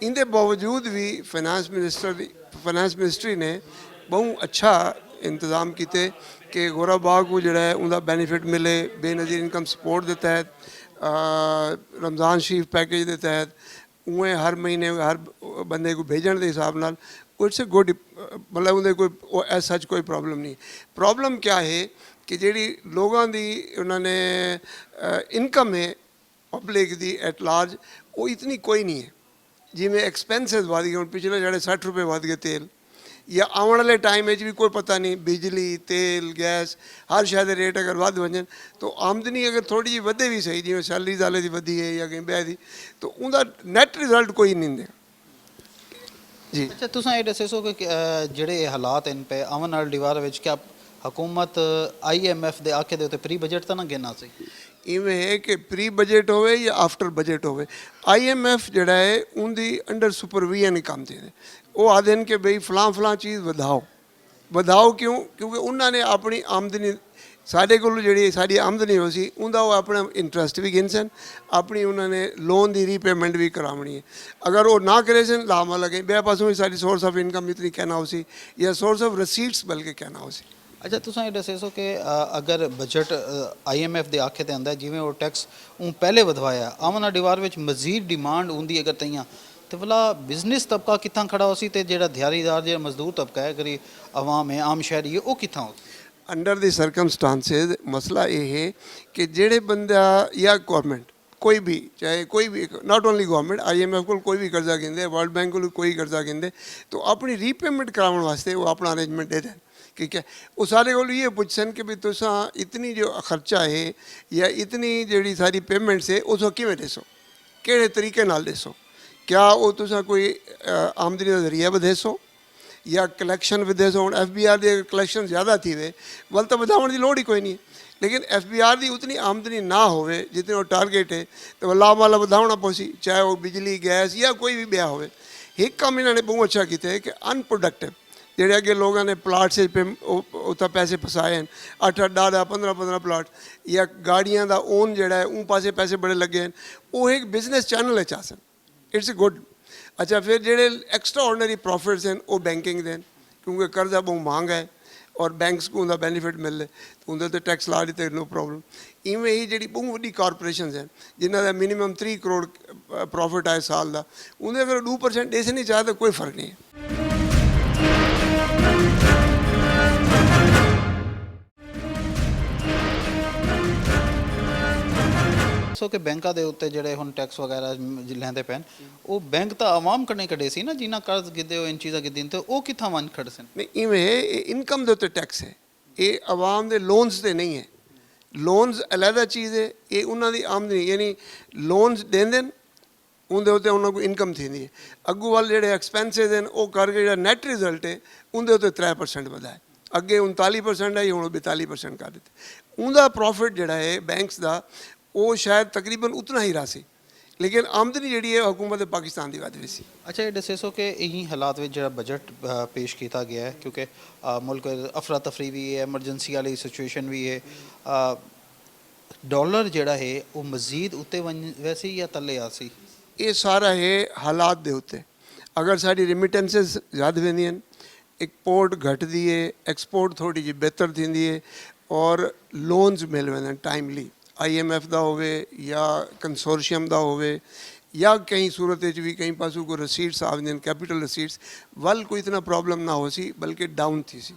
इनके बावजूद भी फाइनेंस मिनिस्ट्री ने बहु अच्छा इंतज़ाम किए कि गोरा बाग को जड़ा है उनका बेनीफिट मिले बेनज़ीर इनकम सपोर्ट के तहत रमज़ान शरीफ पैकेज के तहत उएं हर महीने हर बंदे को भेजण के हिसाब नाल इट्स ए गुड मतलब उन्हें कोई एज सच कोई प्रॉब्लम नहीं। प्रॉब्लम क्या है कि जिहड़ी लोगों की उन्होंने इनकम है पब्लिक की एट लार्ज वो इतनी कोई नहीं है। जिमें एक्सपेंसिस वध गए हुण पिछले जड़े 60 रुपए वध गए तेल या आने वाले टाइम भी कोई पता नहीं बिजली तेल गैस हर शय के रेट अगर वध वजन तो आमदनी अगर थोड़ी जी वधे भी सही जिवें सैलरीज वाले की वधी है या कहीं बह दी तो उनका नैट रिजल्ट कोई नहीं देगा जी। अच्छा तुसां ये दस्सो सो कि ਜਿਹੜੇ ਹਾਲਾਤ ਹਨ ਪਏ ਆਉਣ ਵਾਲੀ ਦੀਵਾਰ ਵਿੱਚ क्या हुकूमत IMF ਦੇ ਆਖੇ ਦੇ ਉੱਤੇ ਪ੍ਰੀ ਬਜਟ ਤਾਂ ਨਾ ਗਿਣਨਾ ਸੀ। इवें है कि प्री बजट होवे या आफ्टर बजट होवे IMF जड़ा है उनकी अंडर सुपरविजन काम देते वो आते हैं कि भाई फलां फलां चीज़ वधाओ वधाओ क्यों क्योंकि उन्होंने अपनी आमदनी साढ़े को जी साड़ी आमदनी हो सी उनका वो अपना इंटरस्ट भी गिन सन अपनी उन्होंने लोन की रीपेमेंट भी करावनी है अगर वो ना करे सन लामा लगे बे पासों भी सारी सोर्स ऑफ इनकम इतनी कहना हो सी या सोर्स ऑफ रसीट्स बल्कि कहना हो सी। अच्छा तुसां ये दस्सो सो कि अगर बजट IMF ਦੇ ਆਖੇ ਤੇ ਆਂਦਾ ਜਿਵੇਂ ਉਹ ਟੈਕਸ ਉਹ ਪਹਿਲੇ ਵਧਵਾਇਆ ਆਉਣ ਵਾਲੀ ਦੀਵਾਰ ਵਿੱਚ ਮਜ਼ੀਦ ਡਿਮਾਂਡ ਹੁੰਦੀ ਅਗਰ ਤਈਆਂ ਤੇ ਭਲਾ ਬਿਜ਼ਨਸ ਤਬਕਾ ਕਿੱਥਾਂ ਖੜਾ ਹੋ ਸੀ ਤੇ ਜਿਹੜਾ ਦਿਹਾੜੀਦਾਰ ਜਿਹੜਾ ਮਜ਼ਦੂਰ ਤਬਕਾ ਹੈ ਗਰੀਬ ਆਵਾਮ ਹੈ ਆਮ ਸ਼ਹਿਰੀ ਹੈ ਉਹ ਕਿੱਥਾਂ ਹੋ। अंडर द सर्कमस्टांसिस मसला ये है कि जेड़े बंदा या गवर्नमेंट कोई भी चाहे कोई भी नॉट ओनली गवर्नमेंट IMF को कोई भी कर्जा गिंदे वर्ल्ड बैंक को कोई कर्जा गिंदे तो अपनी रीपेमेंट कराने वास्ते वो अपना अरेंजमेंट दे दें ठीक है। वो सारे को ये पुछन कि भी तुसा इतनी जो खर्चा है या इतनी जी सारी पेमेंट्स है उसको किमें दसो किहड़े तरीके नाल दसो क्या वो तुसा कोई आमदनी का जरिया बधेसो या कलैक्शन विधे सो। हुण FBR के कलैक्शन ज़्यादा थी वे वल तो वधाउण की लोड़ ही कोई नहीं है लेकिन FBR की उतनी आमदनी ना होवे जितने वो टारगेट है तो लाभ वाला वधाउणा पौसी चाहे वो बिजली गैस या कोई भी ब्याह होवे। एक काम इन्होंने बहुत अच्छा किया है कि अनप्रोडक्टिव जेडे अगे लोगों ने प्लाट से उत्तर पैसे फसाए हैं 8-8 10-10 15-15 प्लाट या गाड़ियां का ओन जड़ा है उन पासे पैसे बड़े लगे हैं वो एक बिजनेस चैनल है चासन इट्स ए गुड। अच्छा फिर जेडे एक्स्ट्रा ऑर्डनरी प्रॉफिट्स हैं वो बैंकिंग दें क्योंकि कर्जा बहुत महंगा है और बैंक्स को उनका बेनीफिट मिल रहे तो उनके तो टैक्स ला दी नो प्रॉब्लम। इवें ही जी बहुत वड्डी कॉरपोरेशन हैं जिन्हों का मिनीमम 3 करोड़ प्रॉफिट आए साल का उन्हें अगर 2% दे नहीं चाहे तो कोई फर्क नहीं है। ਸੋ ਕਿ ਬੈਂਕਾਂ ਦੇ ਉੱਤੇ ਜਿਹੜੇ ਹੁਣ ਟੈਕਸ ਵਗੈਰਾ ਲੈਂਦੇ ਪੈਣ ਉਹ ਬੈਂਕ ਤਾਂ ਆਵਾਮ ਕਨੇ ਕੱਢੇ ਸੀ ਨਾ ਜਿਨ੍ਹਾਂ ਕਰਜ਼ ਗਿੱਦੇ ਹੋ ਇਨ ਚੀਜ਼ਾਂ ਗਿੱਦੀਆਂ ਤੇ ਉਹ ਕਿੱਥਾਂ ਵੰਨ ਖੜ ਸਨ। नहीं इवें इनकम के उत्ते टैक्स है ये आवाम के लोन्स से नहीं है लोन्स अलहदा चीज़ है ये उन्होंने आमदनी यानी लोन्स देंदे उनके उत्ते उन्होंने को इनकम थी है अगू वाल जेडे एक्सपेंसिस हैं वो करके जो नैट रिजल्ट है उनके उत्ते 3% बढ़ाए अगे 39% आई हूँ 42% कर दिते उनका प्रॉफिट जोड़ा है बैंक्स का वो शायद तकरीबन उतना ही रहा सी लेकिन आमदनी जी है हुकूमत पाकिस्तान की वध सी। अच्छा ये दसे सो कि यही हालात में जो बजट पेश किया गया है क्योंकि मुल्क अफरा तफरी भी है एमरजेंसी वाली सिचुएशन भी है डॉलर जोड़ा है वो मजीद उत्ते वैसे या तले आसी ये सारा है हालात के उत्ते अगर साड़ी रिमिटेंसिस ज़्यादा वेंदियां एक्सपोर्ट घटती है एक्सपोर्ट थोड़ी जी बेहतर थी है और लोन्स मिल वेंदे टाइमली IMF का होवे या कंसोर्शियम का होवे या कई सूरत भी कई पासों को रसीट्स आवेंदे कैपिटल रसीट्स वल कोई इतना प्रॉब्लम ना हो सी बल्कि डाउन थी सी।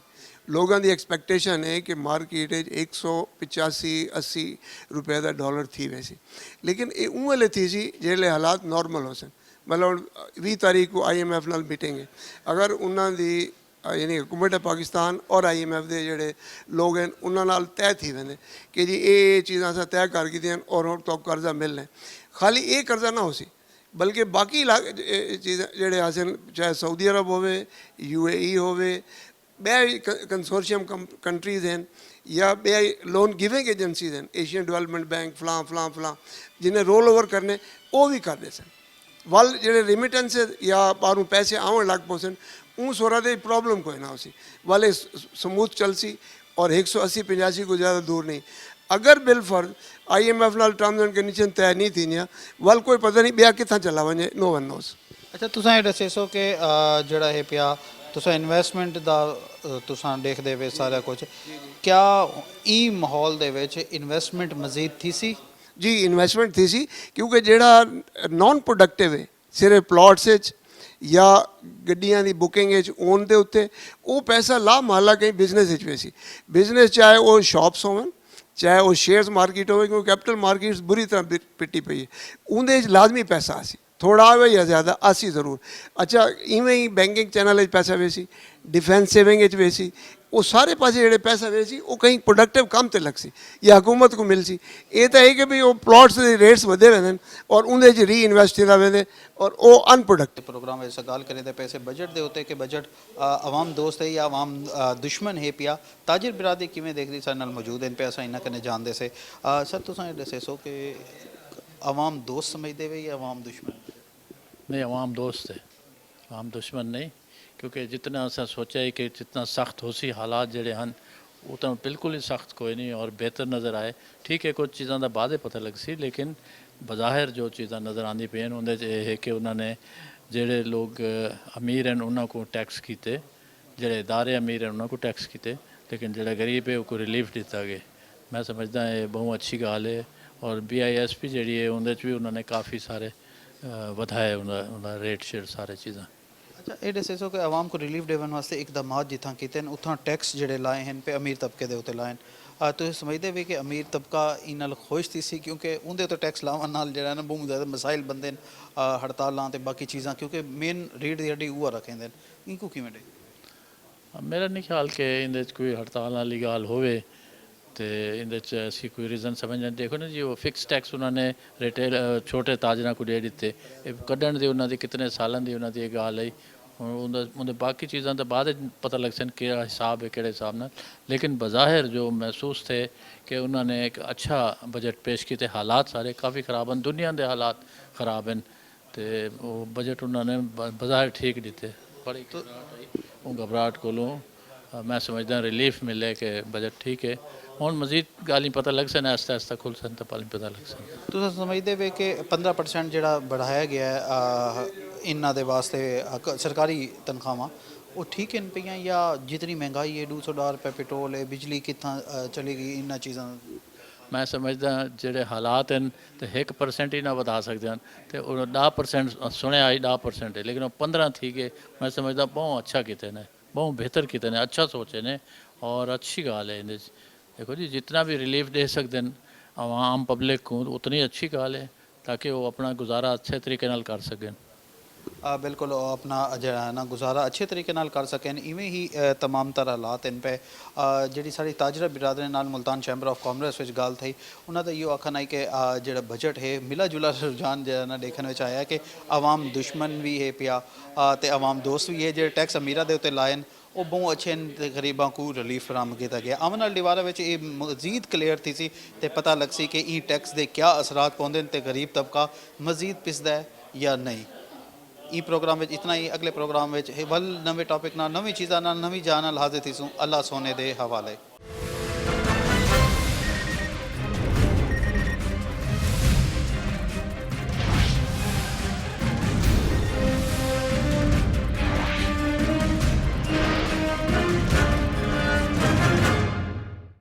लोगों की एक्सपेक्टेशन है कि मार्केट 185-80 रुपए का डॉलर थी वैसी लेकिन ये उवेले थी सी जेले हालात नॉर्मल हो सन मतलब 20 तारीख को IMF नाल मीटिंग है अगर उन्होंने यानी हुकूमत पाकिस्तान और IMF के जोड़े लोग हैं उन्होंने तय थी वेंदे कि जी ये चीज़ां असां तय कर कीतियां और तो कर्जा मिलना खाली ये कर्जा ना हो सी बल्कि बाकी चीज़ जोड़े हासिल चाहे सऊदी अरब होवे UAE होवे बे कंसोर्शियम कंट्रीज़ हैं या बे लोन गिविंग एजेंसीज हैं एशियन डेवलपमेंट बैंक फलां फलां फलां जिन्हें रोल ओवर करने वो भी करते सन वल जो रिमिटेंसिस या बाहरों पैसे आवन लग पो सन उन सोरा दे प्रॉब्लम कोई ना हो सी वाले स्मूथ चल सी और 180-85 को ज़्यादा दूर नहीं अगर बिल फर्ज IMF नाल टर्म्स एंड कंडीशन तय नहीं थी वल कोई पता नहीं ब्याह कितना चला वने नो वन नोस। अच्छा तुसां ये दसे सो कि जड़ा है पिया ਤੁਸੀਂ ਇਨਵੈਸਟਮੈਂਟ ਦਾ ਤੁਸੀਂ ਦੇਖਦੇ ਵੇ ਸਾਰਾ ਕੁਝ ਕਿਆ ਇਹ ਮਾਹੌਲ ਦੇ ਵਿੱਚ ਇਨਵੈਸਟਮੈਂਟ ਮਜ਼ੀਦ ਥੀ ਸੀ ਜੀ ਇਨਵੈਸਟਮੈਂਟ ਥੀ ਸੀ ਕਿਉਂਕਿ ਜਿਹੜਾ ਨਾਨ ਪ੍ਰੋਡਕਟਿਵ ਹੈ ਸਿਰਫ ਪਲਾਟਸ ਵਿੱਚ ਜਾਂ ਗੱਡੀਆਂ ਦੀ ਬੁਕਿੰਗ ਵਿੱਚ ਓਨ ਦੇ ਉੱਤੇ ਉਹ ਪੈਸਾ ਲਾ ਮਹੱਲਾ ਕਈ ਬਿਜ਼ਨਸ ਵਿੱਚ ਵੀ ਸੀ ਬਿਜ਼ਨਸ ਚਾਹੇ ਉਹ ਸ਼ਾਪਸ ਹੋਣ ਚਾਹੇ ਉਹ ਸ਼ੇਅਰਸ ਮਾਰਕੀਟ ਹੋਵੇ ਕਿਉਂਕਿ ਕੈਪੀਟਲ ਮਾਰਕੀਟਸ ਬੁਰੀ ਤਰ੍ਹਾਂ ਪਿੱਟੀ ਪਈ ਹੈ ਉਹਦੇ ਵਿੱਚ ਲਾਜ਼ਮੀ ਪੈਸਾ ਸੀ ਥੋੜਾ ਆਵੇ ਜਾਂ ਜ਼ਿਆਦਾ ਅਸੀਂ ਜ਼ਰੂਰ ਅੱਛਾ ਇਵੇਂ ਹੀ ਬੈਂਕਿੰਗ ਚੈਨਲ ਵਿੱਚ ਪੈਸਾ ਵੇ ਸੀ ਡਿਫੈਂਸ ਸੇਵਿੰਗ ਵਿੱਚ ਵੇ ਸੀ ਉਹ ਸਾਰੇ ਪਾਸੇ ਜਿਹੜੇ ਪੈਸਾ ਵੇ ਸੀ ਉਹ ਕਈ ਪ੍ਰੋਡਕਟਿਵ ਕੰਮ ਤੇ ਲੱਗ ਸੀ ਜਾਂ ਹਕੂਮਤ ਨੂੰ ਮਿਲ ਸੀ ਇਹ ਤਾਂ ਹੈ ਕਿ ਵੀ ਉਹ ਪਲਾਟਸ ਦੇ ਰੇਟਸ ਵਧੇ ਹੋਏ ਨੇ ਔਰ ਉਹਦੇ 'ਚ ਰੀ ਇਨਵੈਸਟ ਹੁੰਦਾ ਵੇ ਔਰ ਉਹ ਅਨਪ੍ਰੋਡਕਟਿਵ प्रोग्राम ऐसा गाल करे थे पैसे बजट दे होते कि बजट आवाम दोस्त है या आवाम दुश्मन है पिया ताजिर बिरादरी किमें देख दी सारे नाल मौजूद हैं पे असा इन्ना कने जानते से सर तुसां दसे सो कि आवाम दोस्त समझते वे या आवाम दुश्मन नहीं आवाम दोस्त है आवाम दुश्मन नहीं क्योंकि जितना असा सोचा है कि जितना सख्त हो सी हालात जड़े हैं उतना बिल्कुल ही सख्त कोई नहीं और बेहतर नज़र आए ठीक है कुछ चीज़ों का बाद पता लग सी लेकिन बज़ाहिर जो चीज़ां नज़र आती पे उन्हें है कि उन्होंने जेड़े लोग अमीर हैं उन्होंने को टैक्स किए जेड़े इदारे अमीर हैं उन्होंने को टैक्स किए लेकिन जेड़ा गरीब है उसको रिलीफ दिता गया मैं समझदा ये बहुत अच्छी गल है और BISP जी है उन्हें भी उन्होंने काफ़ी सारे वधाए उन्होंने रेट शेट सारे चीज़ां अच्छा ये दसे सो कि आवाम को रिलीफ देवन वास्ते इकदाम जिथा किए उतना टैक्स जेडे लाए हैं पे अमीर तबके के उत्ते लाए तो समझते भी कि अमीर तबका इन खुश थी सी क्योंकि उनके तो टैक्स लावन नाल जेड़ा ना बहुत ज़्यादा मसाइल बनते हैं हड़तालां ते बाकी चीज़ां क्योंकि मेन रेट दी हड्डी वो रखेंदे इनको किवें दे मेरा नहीं ख्याल कि इन कोई हड़ताल वाली गल होवे तो इन असी कोई रीज़न समझना देखो ना जी वो फिक्स टैक्स उन्होंने रिटेल छोटे ताजर को दे दिते कढ़न की उन्होंने कितने सालों की उन्होंने गल आई उन्हें बाकी चीज़ों तो बाद पता लग सन कि हिसाब है किहड़े हिसाब नाल लेकिन बज़ाहिर जो महसूस थे कि उन्होंने एक अच्छा बजट पेश किए हालात सारे काफ़ी ख़राब हैं दुनिया के हालात ख़राब हैं तो वो बजट उन्होंने बज़ाहिर ठीक दिते बड़ी घबराहट को मैं समझदा रिलीफ मिले कि बजट ठीक है हुण मजीद गाली पता लग सन आहिस्ता आहिस्ता खुल सन तो पाली पता लग सन तुम समझते वे कि 15% ਜਿਹੜਾ बढ़ाया गया है इन्ना दे वास्ते सरकारी तनख्वाहां वो ठीक हैं पईयां या जितनी महंगाई है 200 रुपये पेट्रोल है बिजली कितना चलेगी इन्ना चीज़ां मैं समझदा जेड़े हालात हैं तो 1% ही ना वधा सकते हैं तो 10% सुने आई 10% है लेकिन वो 15 थी गए मैं समझदा बहुत अच्छा किते ने बहुत बेहतर किते ने अच्छा सोचे ने और अच्छी गल है इन देखो जी जितना भी रिलीफ दे सकते हैं आम पब्लिक को उतनी अच्छी गल है ताकि वो अपना गुजारा अच्छे तरीके नाल कर सकें बिल्कुल वो अपना ਜਿਹੜਾ ਹੈ ਨਾ ਗੁਜ਼ਾਰਾ ਅੱਛੇ ਤਰੀਕੇ ਨਾਲ ਕਰ ਸਕਣ ਇਵੇਂ ਹੀ तमाम तरह ਹਾਲਾਤ ਇਨ ਪੇ ਜਿਹੜੀ ਸਾਡੀ ਤਾਜਰਾ ਬਿਰਾਦਰੀ ਨਾਲ ਮੁਲਤਾਨ ਚੈਂਬਰ ਆਫ ਕਾਮਰਸ ਵਿੱਚ ਗੱਲ ਥਈ ਉਹਨਾਂ ਦਾ ਇਹੋ ਆਖਣਾ ਹੈ ਕਿ ਜਿਹੜਾ ਬਜਟ ਹੈ ਮਿਲਾ ਜੁਲਾ ਰੁਝਾਨ ਜਿਹੜਾ ਨਾ ਦੇਖਣ ਵਿੱਚ ਆਇਆ ਕਿ ਆਵਾਮ ਦੁਸ਼ਮਨ ਵੀ ਹੈ ਪਿਆ ਤੇ ਆਵਾਮ ਦੋਸਤ ਵੀ ਹੈ ਜਿਹੜੇ ਟੈਕਸ ਅਮੀਰਾਂ ਦੇ ਉੱਤੇ ਲਾਇਨ ਉਹ ਬਹੁਤ ਅੱਛੇ ਤੇ ਗਰੀਬਾਂ ਨੂੰ ਰਿਲੀਫ ਫਰਾਹਮ ਕੀਤਾ ਗਿਆ ਆਉਣ ਵਾਲੀ ਦੀਵਾਰਾਂ ਵਿੱਚ ਇਹ ਮਜ਼ੀਦ ਕਲੀਅਰ ਥੀ ਸੀ ਤੇ ਪਤਾ ਲੱਗ ਸੀ ਕਿ ਇਹ ਟੈਕਸ ਦੇ ਕੀ ਅਸਰਾਤ ਪਾਉਂਦੇ ਨੇ ਤੇ ਗਰੀਬ ਤਬਕਾ ਮਜ਼ੀਦ ਪਿਸਦਾ ਹੈ ਜਾਂ ਨਹੀਂ ई प्रोग्राम में इतना ही अगले प्रोग्राम में वल नवे टॉपिक ना नवी चीज़ा ना नवी जान हाजिर थी सूँ अल्लाह सोने दे हवाले।